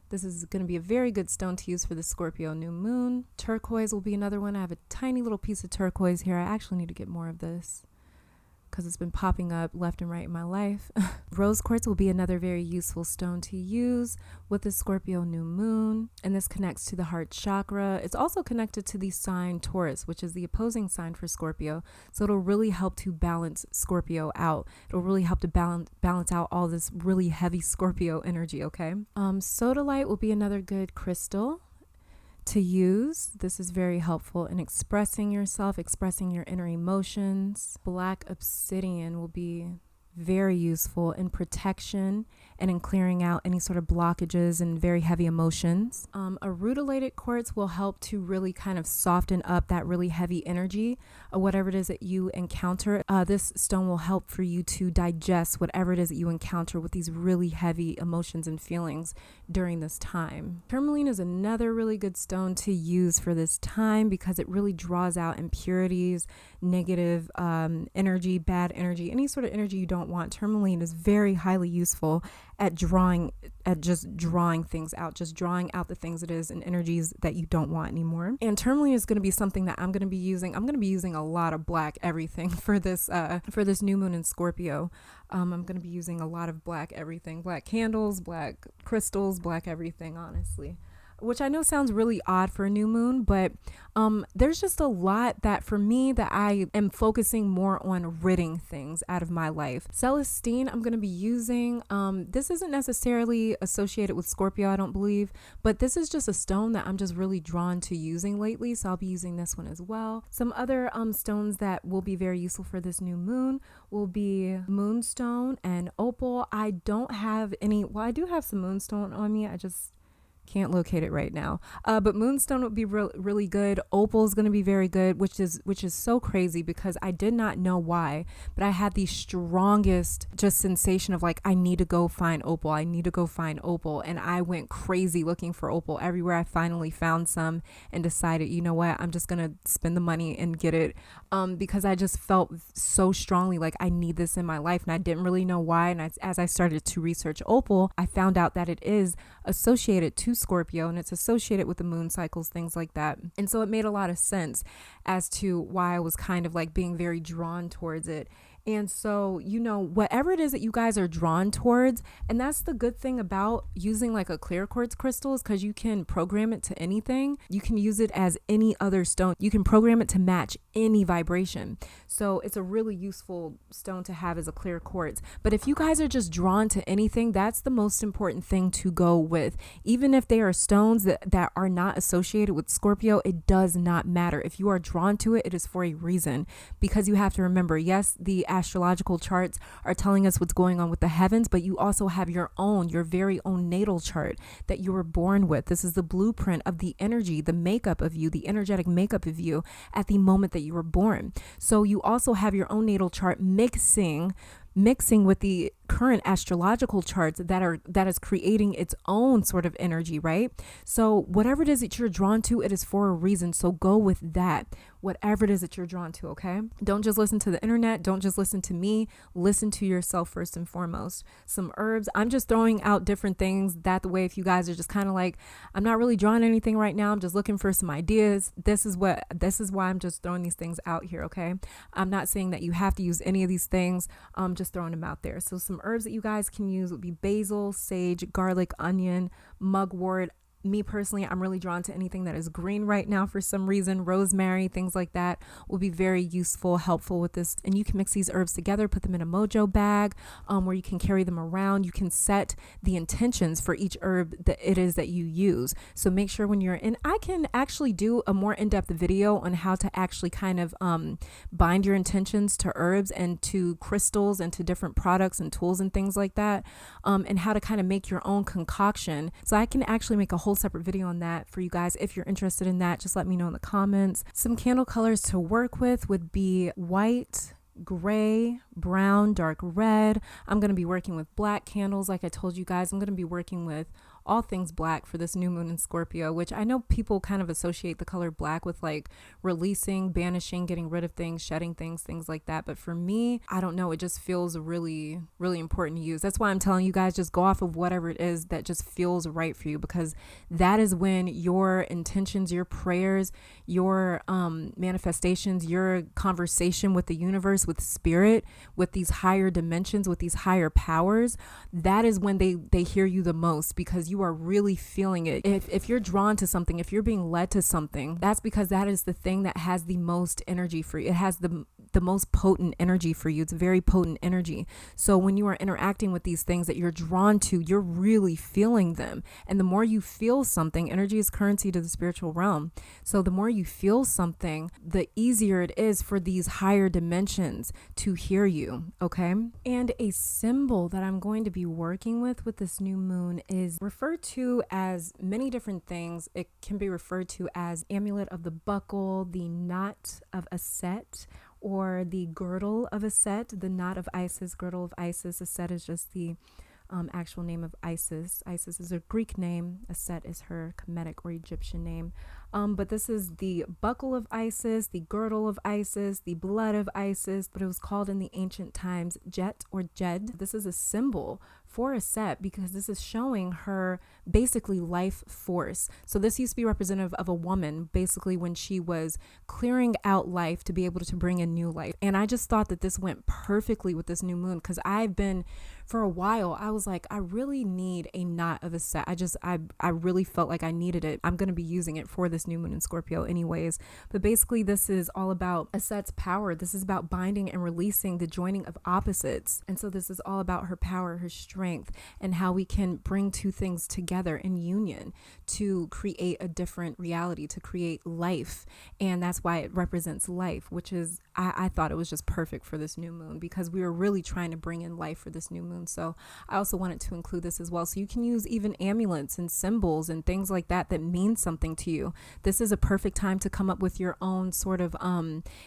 This is going to be a very good stone to use for the Scorpio new moon. Turquoise will be another one. I have a tiny little piece of turquoise here. I actually need to get more of this because it's been popping up left and right in my life. Rose quartz will be another very useful stone to use with the Scorpio new moon, and this connects to the heart chakra. It's also connected to the sign Taurus, which is the opposing sign for Scorpio. So it'll really help to balance Scorpio out. It'll really help to balance out all this really heavy Scorpio energy, okay? Sodalite will be another good crystal to use. This is very helpful in expressing yourself, expressing your inner emotions. Black obsidian will be very useful in protection and in clearing out any sort of blockages and very heavy emotions. A rutilated quartz will help to really kind of soften up that really heavy energy of whatever it is that you encounter. This stone will help for you to digest whatever it is that you encounter with these really heavy emotions and feelings during this time. Tourmaline is another really good stone to use for this time because it really draws out impurities, negative energy, bad energy, any sort of energy you don't want. Tourmaline is very highly useful at just drawing things out, just drawing out the things it is and energies that you don't want anymore. And tourmaline is going to be something that I'm going to be using. I'm going to be using a lot of black everything for this new moon in Scorpio. I'm going to be using a lot of black everything, black candles, black crystals, black everything, honestly. Which I know sounds really odd for a new moon, but there's just a lot that for me that I am focusing more on ridding things out of my life. Celestine, I'm going to be using. This isn't necessarily associated with Scorpio, I don't believe, but this is just a stone that I'm just really drawn to using lately. So I'll be using this one as well. Some other stones that will be very useful for this new moon will be moonstone and opal. I don't have any, well, I do have some moonstone on me. I just can't locate it right now. But moonstone would be really good. Opal is going to be very good, which is so crazy because I did not know why, but I had the strongest just sensation of like, I need to go find opal. I need to go find opal. And I went crazy looking for opal everywhere. I finally found some and decided, you know what, I'm just going to spend the money and get it. Because I just felt so strongly like I need this in my life. And I didn't really know why. And as I started to research opal, I found out that it is associated to Scorpio and it's associated with the moon cycles, things like that. And so it made a lot of sense as to why I was kind of like being very drawn towards it. And so, you know, whatever it is that you guys are drawn towards, and that's the good thing about using like a clear quartz crystal is because you can program it to anything. You can use it as any other stone. You can program it to match any vibration. So it's a really useful stone to have as a clear quartz. But if you guys are just drawn to anything, that's the most important thing to go with. Even if they are stones that are not associated with Scorpio, it does not matter. If you are drawn to it, it is for a reason. Because you have to remember, yes, the astrological charts are telling us what's going on with the heavens, but you also have your very own natal chart that you were born with. This is the blueprint of the energy, the makeup of you, the energetic makeup of you at the moment that you were born. So you also have your own natal chart mixing with the current astrological charts that is creating its own sort of energy, right? So whatever it is that you're drawn to, it is for a reason. So go with that, whatever it is that you're drawn to, okay? Don't just listen to the internet. Don't just listen to me. Listen to yourself first and foremost. Some herbs. I'm just throwing out different things that the way if you guys are just kind of like, I'm not really drawing anything right now. I'm just looking for some ideas. This is why I'm just throwing these things out here, okay? I'm not saying that you have to use any of these things. I'm just throwing them out there. So some herbs that you guys can use would be basil, sage, garlic, onion, mugwort. Me personally, I'm really drawn to anything that is green right now for some reason. Rosemary, things like that will be very useful, helpful with this. And you can mix these herbs together, put them in a mojo bag where you can carry them around. You can set the intentions for each herb that it is that you use. So make sure when you're in, I can actually do a more in-depth video on how to actually kind of bind your intentions to herbs and to crystals and to different products and tools and things like that, and how to kind of make your own concoction. So I can actually make a whole separate video on that for you guys. If you're interested in that, just let me know in the comments. Some candle colors to work with would be white, gray, brown, dark red. I'm going to be working with black candles. Like I told you guys, I'm going to be working with all things black for this new moon in Scorpio, which I know people kind of associate the color black with like releasing, banishing, getting rid of things, shedding things, things like that. But for me, I don't know. It just feels really, really important to use. That's why I'm telling you guys, just go off of whatever it is that just feels right for you, because that is when your intentions, your prayers, your manifestations, your conversation with the universe, with spirit, with these higher dimensions, with these higher powers, that is when they hear you the most, because you are really feeling it. If you're drawn to something, if you're being led to something, that's because that is the thing that has the most energy for you. It has the the most potent energy for you. It's a very potent energy. So when you are interacting with these things that you're drawn to, you're really feeling them. And the more you feel something, energy is currency to the spiritual realm. So the more you feel something, the easier it is for these higher dimensions to hear you. Okay. And a symbol that I'm going to be working with this new moon is referred to as many different things. It can be referred to as amulet of the buckle, the knot of a set, or the girdle of a set, the knot of Isis, girdle of Isis. A set is just the actual name of Isis. Isis is a Greek name. A set is her Kemetic or Egyptian name. But this is the buckle of Isis, the girdle of Isis, the blood of Isis, but it was called in the ancient times Jet or Jed. This is a symbol for a set because this is showing her basically life force. So this used to be representative of a woman, basically when she was clearing out life to be able to bring in new life. And I just thought that this went perfectly with this new moon because for a while, I was like, I really need a knot of a set. I really felt like I needed it. I'm going to be using it for this new moon in Scorpio anyways. But basically, this is all about a set's power. This is about binding and releasing the joining of opposites. And so this is all about her power, her strength, and how we can bring two things together in union to create a different reality, to create life. And that's why it represents life, which is, I thought it was just perfect for this new moon because we were really trying to bring in life for this new moon. So I also wanted to include this as well. So you can use even amulets and symbols and things like that mean something to you. This is a perfect time to come up with your own sort of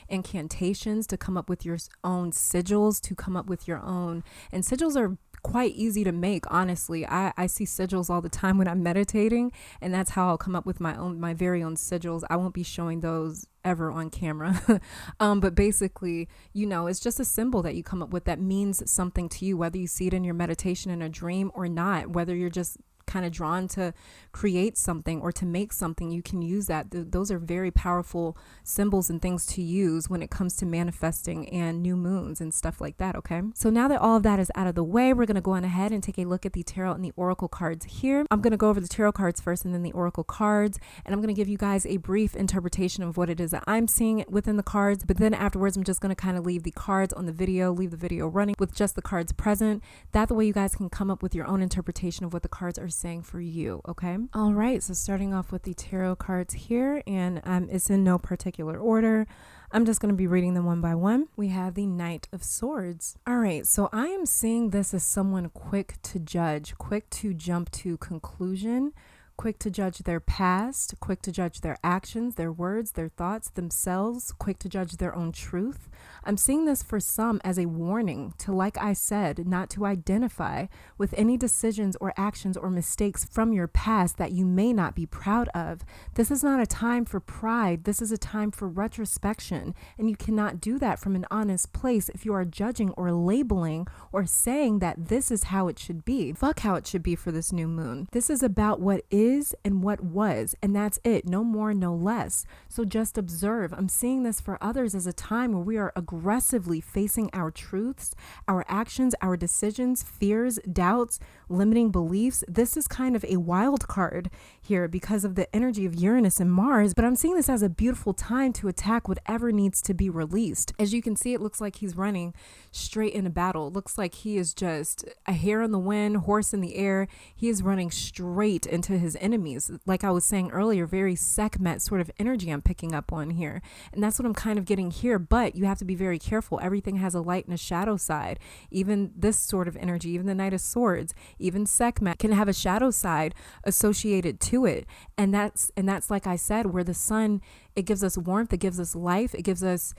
incantations, to come up with your own sigils, to come up with your own. And sigils are quite easy to make, honestly. I see sigils all the time when I'm meditating, and that's how I'll come up with my very own sigils. I won't be showing those ever on camera. But basically, it's just a symbol that you come up with that means something to you, whether you see it in your meditation in a dream or not, whether you're just kind of drawn to create something or to make something, you can use that. Those are very powerful symbols and things to use when it comes to manifesting and new moons and stuff like that. Okay. So now that all of that is out of the way, we're going to go on ahead and take a look at the tarot and the oracle cards here. I'm going to go over the tarot cards first and then the oracle cards. And I'm going to give you guys a brief interpretation of what it is that I'm seeing within the cards. But then afterwards, I'm just going to kind of leave the cards on the video, leave the video running with just the cards present. That the way you guys can come up with your own interpretation of what the cards are saying for you. Okay. All right. So starting off with the tarot cards here, and it's in no particular order. I'm just going to be reading them one by one. We have the Knight of Swords. All right. So I am seeing this as someone quick to judge, quick to jump to conclusion, quick to judge their past, quick to judge their actions, their words, their thoughts, themselves, quick to judge their own truth. I'm seeing this for some as a warning to, like I said, not to identify with any decisions or actions or mistakes from your past that you may not be proud of. This is not a time for pride. This is a time for retrospection. And you cannot do that from an honest place if you are judging or labeling or saying that this is how it should be. Fuck how it should be for this new moon. This is about what is and what was, and that's it. No more, no less. So just observe. I'm seeing this for others as a time where we are aggressively facing our truths, our actions, our decisions, fears, doubts, limiting beliefs. This is kind of a wild card here because of the energy of Uranus and Mars, but I'm seeing this as a beautiful time to attack whatever needs to be released. As you can see, it looks like he's running straight into battle. It looks like he is just a hair in the wind, horse in the air. He is running straight into his enemies. Like I was saying earlier, very Sekhmet sort of energy I'm picking up on here. And that's what I'm kind of getting here, but you have to be very careful. Everything has a light and a shadow side. Even this sort of energy, even the Knight of Swords, even Sekhmet can have a shadow side associated to it. And that's like I said, where the sun, it gives us warmth, it gives us life, it gives us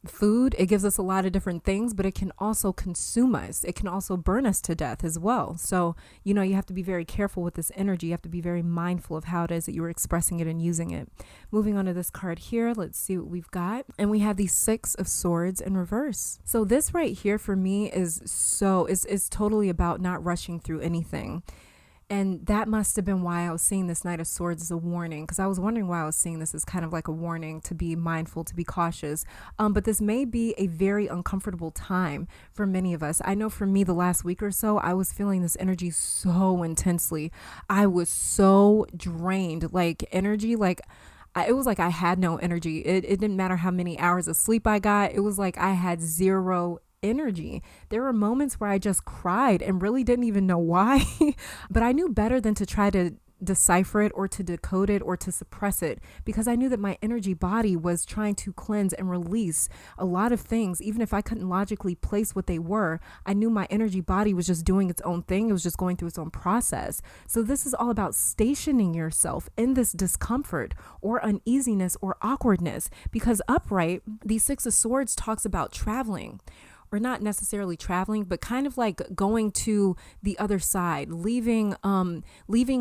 food, it gives us a lot of different things, but it can also consume us. It can also burn us to death as well. So, you have to be very careful with this energy. You have to be very mindful of how it is that you're expressing it and using it. Moving on to this card here, let's see what we've got. And we have the Six of Swords in reverse. So this right here for me is totally about not rushing through anything. And that must have been why I was seeing this Knight of Swords as a warning, because I was wondering why I was seeing this as kind of like a warning to be mindful, to be cautious. But this may be a very uncomfortable time for many of us. I know for me, the last week or so, I was feeling this energy so intensely. I was so drained, like energy, like it was like I had no energy. It didn't matter how many hours of sleep I got. It was like I had zero energy. There were moments where I just cried and really didn't even know why, but I knew better than to try to decipher it or to decode it or to suppress it, because I knew that my energy body was trying to cleanse and release a lot of things. Even if I couldn't logically place what they were, I knew my energy body was just doing its own thing. It was just going through its own process. So this is all about stationing yourself in this discomfort or uneasiness or awkwardness, because upright, the Six of Swords talks about traveling, or not necessarily traveling, but kind of like going to the other side, leaving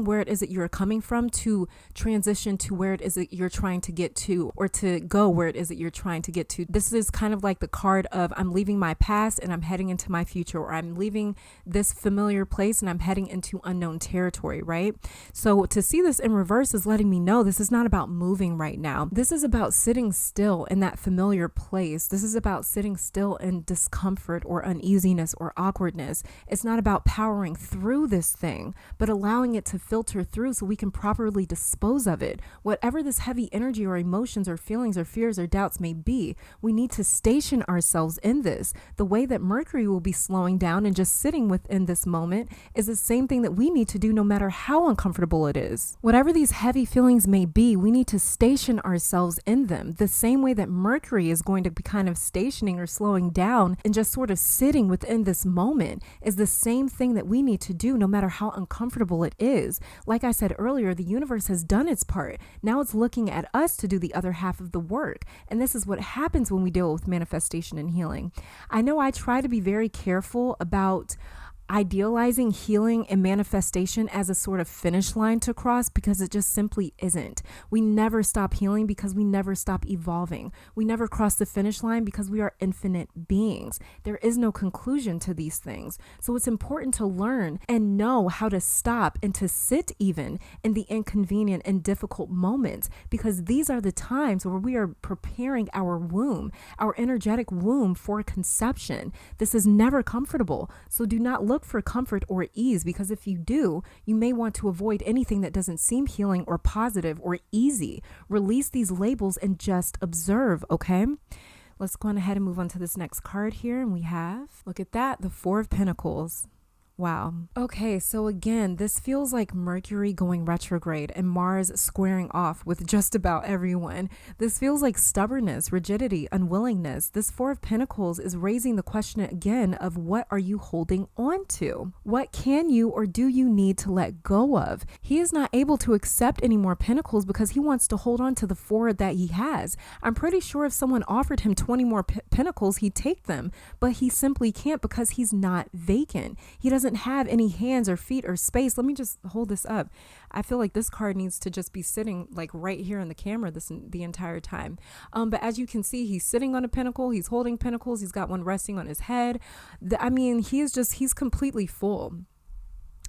where it is that you're coming from to transition to where it is that you're trying to get to, or to go where it is that you're trying to get to. This is kind of like the card of I'm leaving my past and I'm heading into my future, or I'm leaving this familiar place and I'm heading into unknown territory, right? So to see this in reverse is letting me know this is not about moving right now. This is about sitting still in that familiar place. This is about sitting still in discomfort or uneasiness or awkwardness. It's not about powering through this thing, but allowing it to filter through so we can properly dispose of it. Whatever this heavy energy or emotions or feelings or fears or doubts may be, we need to station ourselves in this. The way that Mercury will be slowing down and just sitting within this moment is the same thing that we need to do no matter how uncomfortable it is. Whatever these heavy feelings may be, we need to station ourselves in them. The same way that Mercury is going to be kind of stationing or slowing down and just sort of sitting within this moment is the same thing that we need to do no matter how uncomfortable it is. Like I said earlier, the universe has done its part. Now it's looking at us to do the other half of the work. And this is what happens when we deal with manifestation and healing. I know I try to be very careful about idealizing healing and manifestation as a sort of finish line to cross, because it just simply isn't. We never stop healing because we never stop evolving. We never cross the finish line because we are infinite beings. There is no conclusion to these things. So it's important to learn and know how to stop and to sit even in the inconvenient and difficult moments, because these are the times where we are preparing our womb, our energetic womb, for conception. This is never comfortable. So do not look for comfort or ease, because if you do, you may want to avoid anything that doesn't seem healing or positive or easy. Release these labels and just observe, okay? Let's go on ahead and move on to this next card here. And we have, look at that, the Four of Pentacles. Wow. Okay, so again, this feels like Mercury going retrograde and Mars squaring off with just about everyone. This feels like stubbornness, rigidity, unwillingness. This Four of Pentacles is raising the question again of what are you holding on to? What can you or do you need to let go of? He is not able to accept any more pentacles because he wants to hold on to the four that he has. I'm pretty sure if someone offered him 20 more pentacles, he'd take them, but he simply can't because he's not vacant. He doesn't have any hands or feet or space. Let me just hold this up. I feel like this card needs to just be sitting like right here in the camera the entire time. But as you can see, he's sitting on a pentacle. He's holding pentacles. He's got one resting on his head. He's completely full.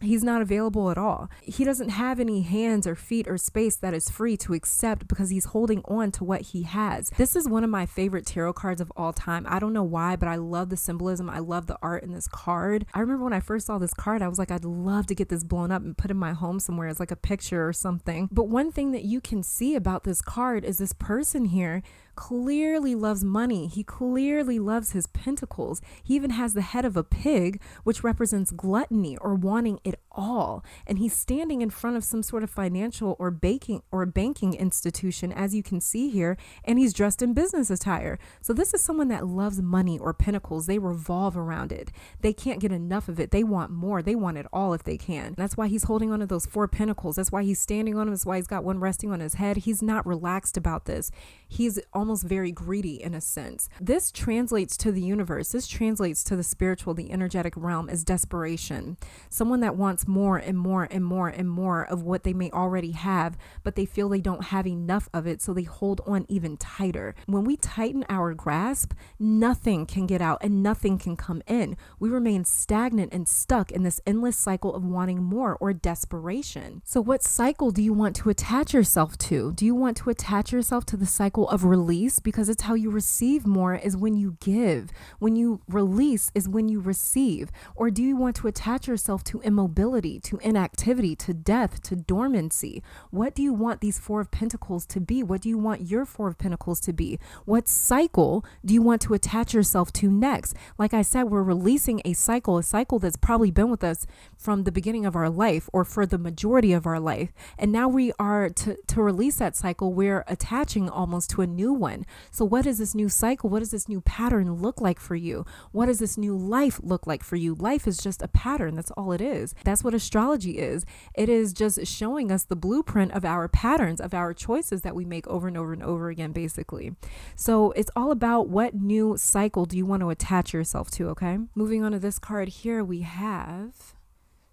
He's not available at all. He doesn't have any hands or feet or space that is free to accept because he's holding on to what he has. This is one of my favorite tarot cards of all time. I don't know why, but I love the symbolism. I love the art in this card. I remember when I first saw this card, I was like, I'd love to get this blown up and put in my home somewhere as like a picture or something. But one thing that you can see about this card is this person here clearly loves money. He clearly loves his pentacles. He even has the head of a pig, which represents gluttony or wanting it all. And he's standing in front of some sort of financial or banking institution, as you can see here, and he's dressed in business attire. So this is someone that loves money or pentacles. They revolve around it. They can't get enough of it. They want more. They want it all if they can. That's why he's holding on to those four pentacles. That's why he's standing on them. That's why he's got one resting on his head. He's not relaxed about this. He's almost very greedy in a sense. This translates to the universe. This translates to the spiritual, the energetic realm as desperation. Someone that wants more and more and more and more of what they may already have, but they feel they don't have enough of it, so they hold on even tighter. When we tighten our grasp, nothing can get out and nothing can come in. We remain stagnant and stuck in this endless cycle of wanting more or desperation. So what cycle do you want to attach yourself to? Do you want to attach yourself to the cycle of release release, because it's how you receive more, is when you give. When you release is when you receive. Or do you want to attach yourself to immobility, to inactivity, to death, to dormancy? What do you want these Four of Pentacles to be? What do you want your Four of Pentacles to be? What cycle do you want to attach yourself to next? Like I said, we're releasing a cycle that's probably been with us from the beginning of our life, or for the majority of our life. And now we are to release that cycle. We're attaching almost to a new one. So what is this new cycle? What does this new pattern look like for you? What does this new life look like for you? Life is just a pattern. That's all it is. That's what astrology is. It is just showing us the blueprint of our patterns, of our choices that we make over and over and over again, basically. So it's all about what new cycle do you want to attach yourself to, okay? Moving on to this card here, we have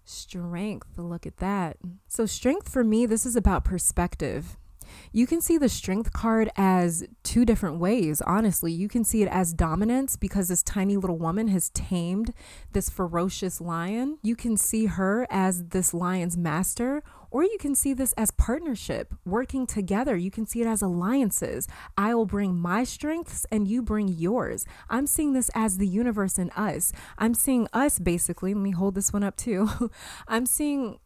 Strength. Look at that. So strength for me, this is about perspective. You can see the Strength card as two different ways. Honestly, you can see it as dominance, because this tiny little woman has tamed this ferocious lion. You can see her as this lion's master, or you can see this as partnership, working together. You can see it as alliances. I will bring my strengths and you bring yours. I'm seeing this as the universe and us. I'm seeing us basically. Let me hold this one up too. I'm seeing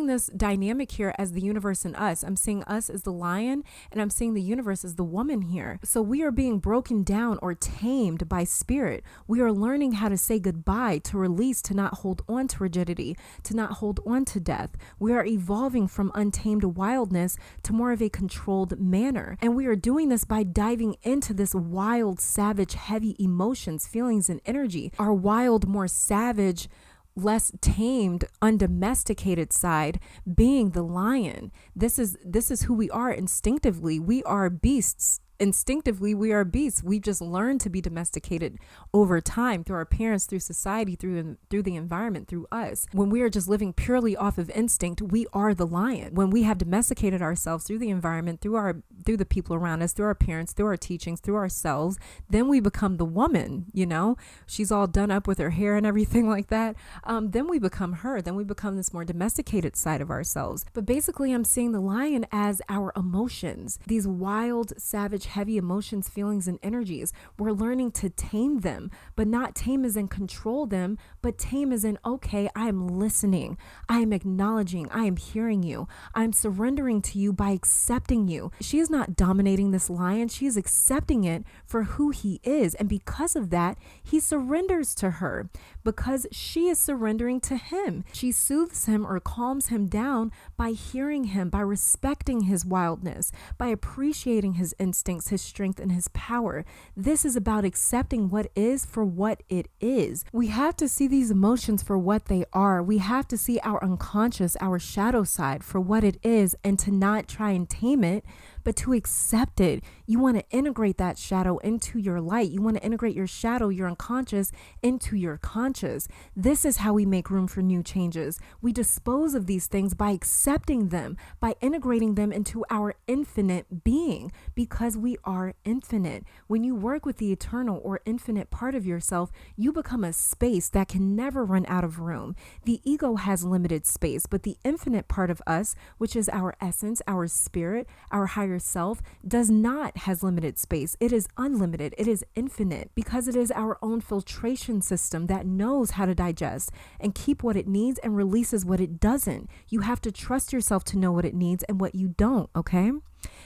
this dynamic here as the universe and us. I'm seeing us as the lion, and I'm seeing the universe as the woman here. So we are being broken down or tamed by spirit. We are learning how to say goodbye, to release, to not hold on to rigidity, to not hold on to death. We are evolving from untamed wildness to more of a controlled manner. And we are doing this by diving into this wild, savage, heavy emotions, feelings, and energy. Our wild, more savage, less tamed, undomesticated side being the lion. This is who we are instinctively. We are beasts. Instinctively, we are beasts. We've just learned to be domesticated over time through our parents, through society, through the environment, through us. When we are just living purely off of instinct, we are the lion. When we have domesticated ourselves through the environment, through the people around us, through our parents, through our teachings, through ourselves, then we become the woman. You know, she's all done up with her hair and everything like that. Then we become her. Then we become this more domesticated side of ourselves. But basically, I'm seeing the lion as our emotions, these wild, savage, heavy emotions, feelings, and energies. We're learning to tame them, but not tame as in control them, but tame as in, okay, I am listening. I am acknowledging. I am hearing you. I'm surrendering to you by accepting you. She is not dominating this lion. She is accepting it for who he is. And because of that, he surrenders to her, because she is surrendering to him. She soothes him or calms him down by hearing him, by respecting his wildness, by appreciating his instincts, his strength, and his power. This is about accepting what is for what it is. We have to see these emotions for what they are. We have to see our unconscious, our shadow side for what it is, and to not try and tame it, but to accept it. You want to integrate that shadow into your light. You want to integrate your shadow, your unconscious, into your conscious. This is how we make room for new changes. We dispose of these things by accepting them, by integrating them into our infinite being, because we are infinite. When you work with the eternal or infinite part of yourself, you become a space that can never run out of room. The ego has limited space, but the infinite part of us, which is our essence, our spirit, our higher self, has limited space. It is unlimited. It is infinite, because it is our own filtration system that knows how to digest and keep what it needs and releases what it doesn't. You have to trust yourself to know what it needs and what you don't, okay?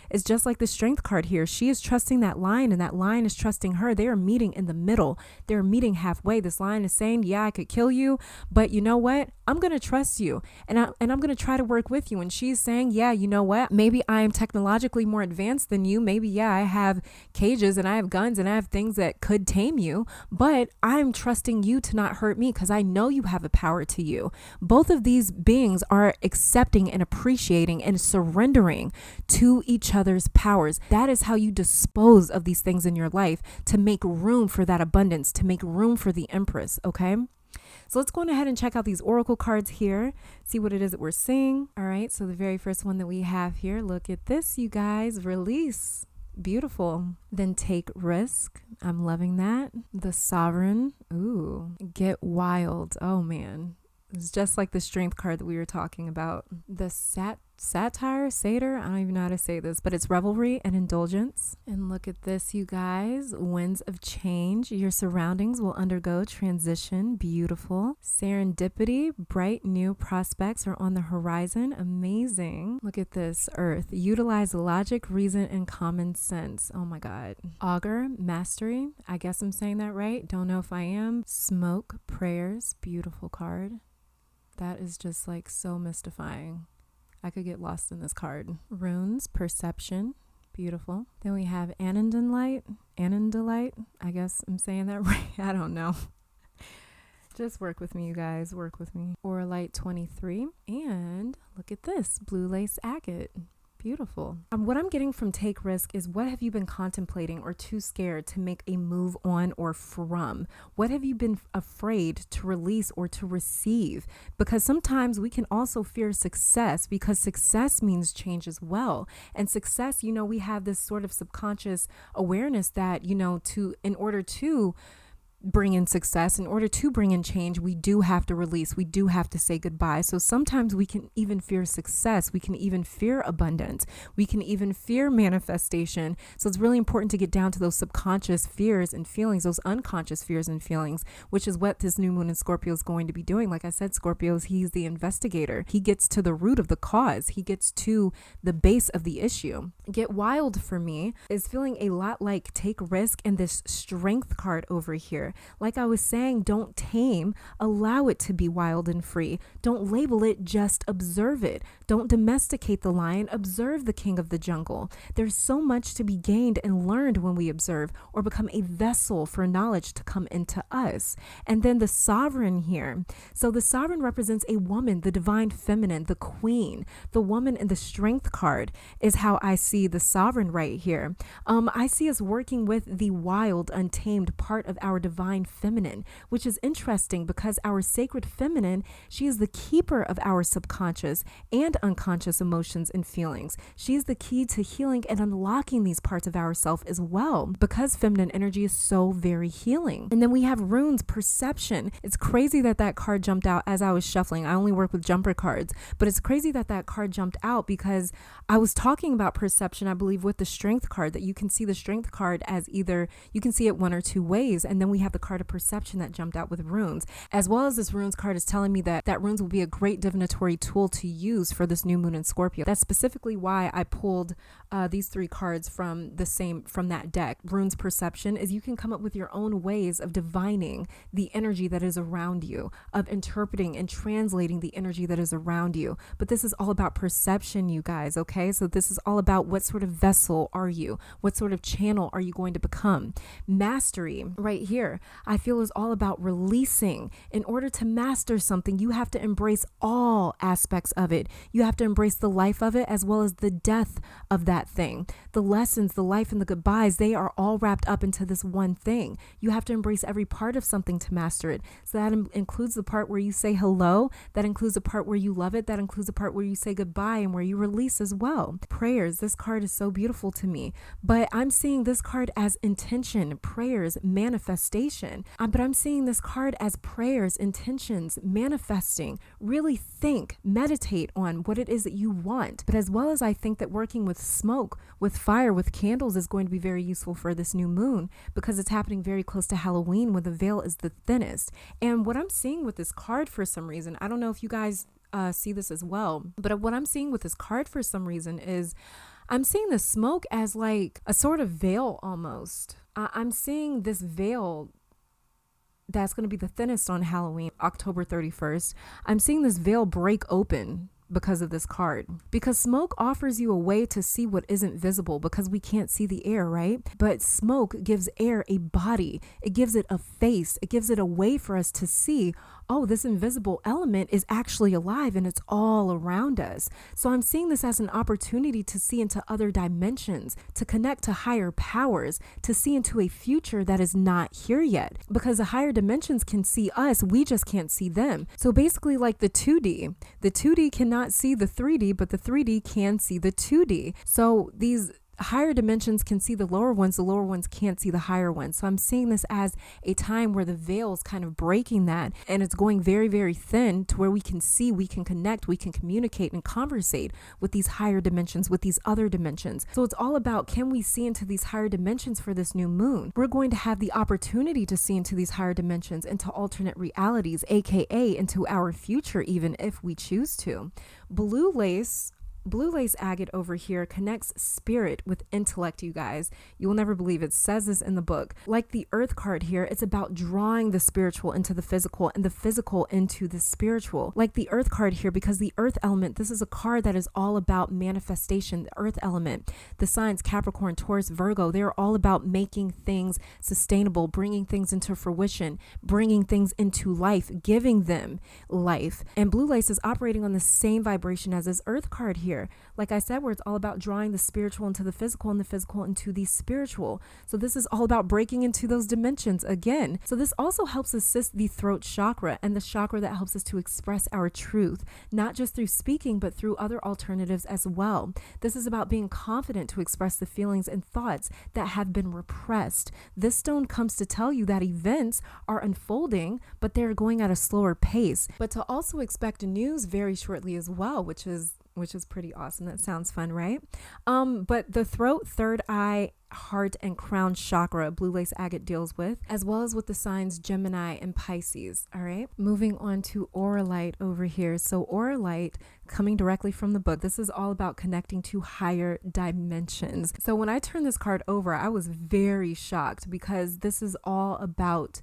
It's just like the Strength card here. She is trusting that lion, and that lion is trusting her. They are meeting in the middle. They're meeting halfway. This lion is saying, yeah, I could kill you, but you know what? I'm going to trust you, and I'm going to try to work with you. And she's saying, yeah, you know what? Maybe I am technologically more advanced than you. Maybe, yeah, I have cages and I have guns and I have things that could tame you, but I'm trusting you to not hurt me because I know you have a power to you. Both of these beings are accepting and appreciating and surrendering to each other's powers. That is how you dispose of these things in your life, to make room for that abundance, to make room for the Empress, okay? So let's go on ahead and check out these oracle cards here, see what it is that we're seeing. All right, so the very first one that we have here, look at this, you guys. Release. Beautiful. Then take risk. I'm loving that. The Sovereign. Ooh. Get wild. Oh man. It's just like the Strength card that we were talking about. The satire, satyr, I don't even know how to say this, but it's revelry and indulgence. And look at this, you guys, winds of change. Your surroundings will undergo transition. Beautiful. Serendipity, bright new prospects are on the horizon. Amazing. Look at this, earth. Utilize logic, reason, and common sense. Oh my God. Augur, mastery. I guess I'm saying that right. Don't know if I am. Smoke, prayers. Beautiful card. That is just like so mystifying. I could get lost in this card. Runes, perception, beautiful. Then we have Anandalite, I guess I'm saying that right. I don't know. Just work with me, you guys, work with me. Auralite 23, and look at this, blue lace agate. Beautiful. What I'm getting from take risk is, what have you been contemplating or too scared to make a move on or from? What have you been afraid to release or to receive? Because sometimes we can also fear success, because success means change as well. And success, you know, we have this sort of subconscious awareness that, you know, in order to bring in success, in order to bring in change, we do have to release, we do have to say goodbye. So sometimes we can even fear success, we can even fear abundance, we can even fear manifestation. So it's really important to get down to those subconscious fears and feelings, those unconscious fears and feelings, which is what this new moon in Scorpio is going to be doing. Like I said, Scorpios, he's the investigator. He gets to the root of the cause. He gets to the base of the issue. Get wild for me is feeling a lot like take risk and this strength card over here. Like I was saying, don't tame, allow it to be wild and free. Don't label it, just observe it. Don't domesticate the lion, observe the king of the jungle. There's so much to be gained and learned when we observe, or become a vessel for knowledge to come into us. And then the sovereign here. So the sovereign represents a woman, the divine feminine, the queen. The woman in the strength card is how I see the sovereign right here. I see us working with the wild, untamed part of our divine feminine, which is interesting because our sacred feminine, she is the keeper of our subconscious and unconscious emotions and feelings. She is the key to healing and unlocking these parts of ourself as well, because feminine energy is so very healing. And then we have runes, perception. It's crazy that that card jumped out as I was shuffling. I only work with jumper cards, but it's crazy that that card jumped out because I was talking about perception, I believe, with the strength card, that you can see the strength card as either, you can see it one or two ways. And then we have the card of perception that jumped out with runes, as well as this runes card is telling me that runes will be a great divinatory tool to use for this new moon in Scorpio. That's specifically why I pulled these three cards from that deck. Runes perception is you can come up with your own ways of divining the energy that is around you, of interpreting and translating the energy that is around you. But this is all about perception, you guys, okay? So this is all about what sort of vessel are you? What sort of channel are you going to become? Mastery right here, I feel, is all about releasing. In order to master something, you have to embrace all aspects of it. You have to embrace the life of it as well as the death of that thing. The lessons, the life, and the goodbyes, they are all wrapped up into this one thing. You have to embrace every part of something to master it. So that includes the part where you say hello, that includes the part where you love it, that includes the part where you say goodbye and where you release as well. Prayers, this card is so beautiful to me, but I'm seeing this card as intention, prayers, manifestation. But I'm seeing this card as prayers, intentions, manifesting. Really think, meditate on what it is that you want. But as well as I think that working with smoke, with fire, with candles is going to be very useful for this new moon, because it's happening very close to Halloween when the veil is the thinnest. And what I'm seeing with this card for some reason, I don't know if you guys see this as well, but what I'm seeing with this card for some reason is I'm seeing the smoke as like a sort of veil almost. I'm seeing this veil that's going to be the thinnest on Halloween, October 31st. I'm seeing this veil break open because of this card, because smoke offers you a way to see what isn't visible, because we can't see the air, right? But smoke gives air a body. It gives it a face. It gives it a way for us to see, oh, this invisible element is actually alive and it's all around us. So I'm seeing this as an opportunity to see into other dimensions, to connect to higher powers, to see into a future that is not here yet, because the higher dimensions can see us, we just can't see them. So basically like the 2D cannot see the 3D, but the 3D can see the 2D. So these higher dimensions can see the lower ones can't see the higher ones. So I'm seeing this as a time where the veil's kind of breaking that, and it's going very, very thin to where we can see, we can connect, we can communicate and conversate with these higher dimensions, with these other dimensions. So it's all about, can we see into these higher dimensions for this new moon? We're going to have the opportunity to see into these higher dimensions, into alternate realities, aka into our future, even if we choose to. Blue lace agate over here connects spirit with intellect, you guys. You will never believe it. Says this in the book. Like the earth card here, it's about drawing the spiritual into the physical and the physical into the spiritual. Like the earth card here, because the earth element, this is a card that is all about manifestation. The earth element, the signs Capricorn, Taurus, Virgo, they're all about making things sustainable, bringing things into fruition, bringing things into life, giving them life. And blue lace is operating on the same vibration as this earth card here. Like I said, where it's all about drawing the spiritual into the physical and the physical into the spiritual. So this is all about breaking into those dimensions again. So this also helps assist the throat chakra, and the chakra that helps us to express our truth, not just through speaking, but through other alternatives as well. This is about being confident to express the feelings and thoughts that have been repressed. This stone comes to tell you that events are unfolding, but they're going at a slower pace. But to also expect news very shortly as well, which is pretty awesome. That sounds fun, right? But the throat, third eye, heart, and crown chakra, blue lace agate deals with, as well as with the signs Gemini and Pisces. All right. Moving on to Auralite over here. So Auralite, coming directly from the book, this is all about connecting to higher dimensions. So when I turned this card over, I was very shocked, because this is all about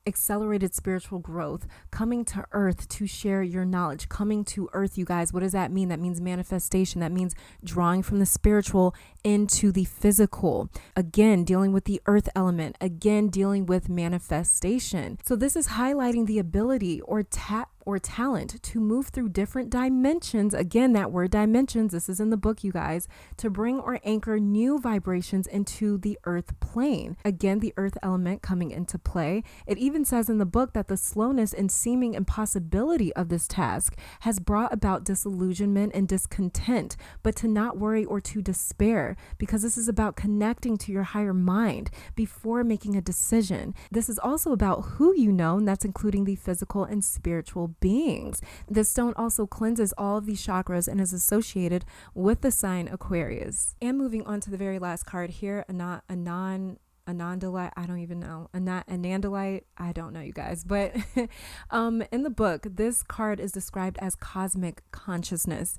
accelerated spiritual growth, coming to earth to share your knowledge, coming to earth, you guys. What does that mean? That means manifestation. That means drawing from the spiritual into the physical. Again, dealing with the earth element, again, dealing with manifestation. So this is highlighting the ability or talent to move through different dimensions. Again, that word dimensions, this is in the book, you guys, to bring or anchor new vibrations into the earth plane. Again, the earth element coming into play. It even says in the book that the slowness and seeming impossibility of this task has brought about disillusionment and discontent, but to not worry or to despair, because this is about connecting to your higher mind before making a decision. This is also about who you know, and that's including the physical and spiritual beings. This stone also cleanses all of these chakras and is associated with the sign Aquarius. And moving on to the very last card here, Anandalite, I don't even know. Anandalite, I don't know, you guys. But in the book, this card is described as cosmic consciousness.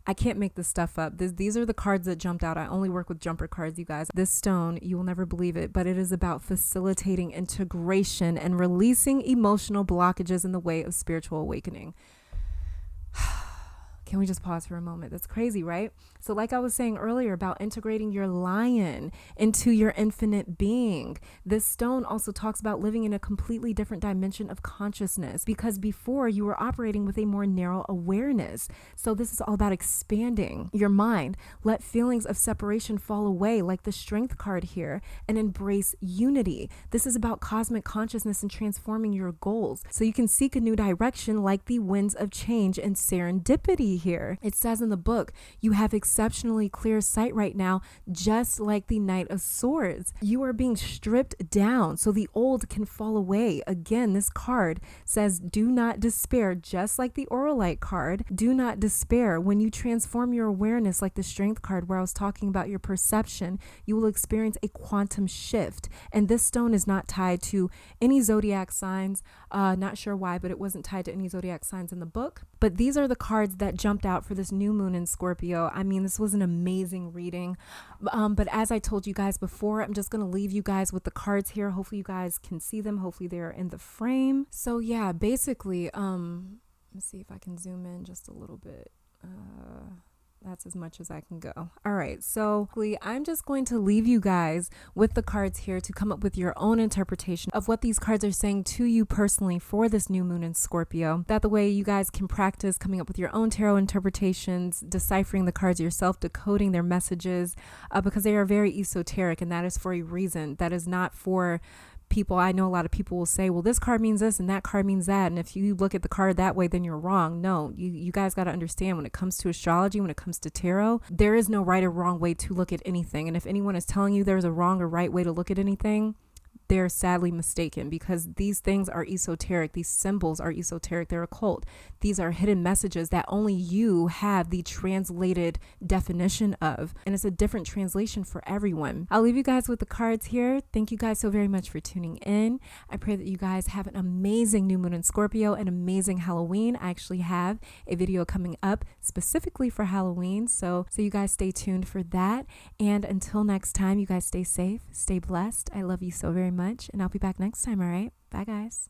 I can't make this stuff up. These are the cards that jumped out. I only work with jumper cards, you guys. This stone, you will never believe it, but it is about facilitating integration and releasing emotional blockages in the way of spiritual awakening. Can we just pause for a moment? That's crazy, right? So like I was saying earlier about integrating your lion into your infinite being, this stone also talks about living in a completely different dimension of consciousness, because before you were operating with a more narrow awareness. So this is all about expanding your mind. Let feelings of separation fall away, like the strength card here, and embrace unity. This is about cosmic consciousness and transforming your goals so you can seek a new direction, like the winds of change and serendipity here. It says in the book, you have exceptionally clear sight right now, just like the Knight of Swords. You are being stripped down so the old can fall away. Again, this card says, do not despair, just like the Auralite card. Do not despair. When you transform your awareness, like the Strength card where I was talking about your perception, you will experience a quantum shift. And this stone is not tied to any zodiac signs. Not sure why, but it wasn't tied to any zodiac signs in the book. But these are the cards that jumped out for this new moon in Scorpio. I mean, this was an amazing reading. But as I told you guys before, I'm just going to leave you guys with the cards here. Hopefully you guys can see them. Hopefully they're in the frame. So yeah, basically, let's see if I can zoom in just a little bit. That's as much as I can go. All right. So I'm just going to leave you guys with the cards here to come up with your own interpretation of what these cards are saying to you personally for this new moon in Scorpio. That the way you guys can practice coming up with your own tarot interpretations, deciphering the cards yourself, decoding their messages, because they are very esoteric, and that is for a reason. That is not for people, I know a lot of people will say, well, this card means this and that card means that. And if you look at the card that way, then you're wrong. No, you guys got to understand, when it comes to astrology, when it comes to tarot, there is no right or wrong way to look at anything. And if anyone is telling you there's a wrong or right way to look at anything, they're sadly mistaken, because these things are esoteric. These symbols are esoteric. They're occult. These are hidden messages that only you have the translated definition of. And it's a different translation for everyone. I'll leave you guys with the cards here. Thank you guys so very much for tuning in. I pray that you guys have an amazing new moon in Scorpio, an amazing Halloween. I actually have a video coming up specifically for Halloween. So you guys stay tuned for that. And until next time, you guys stay safe, stay blessed. I love you so very much. And I'll be back next time. All right. Bye, guys.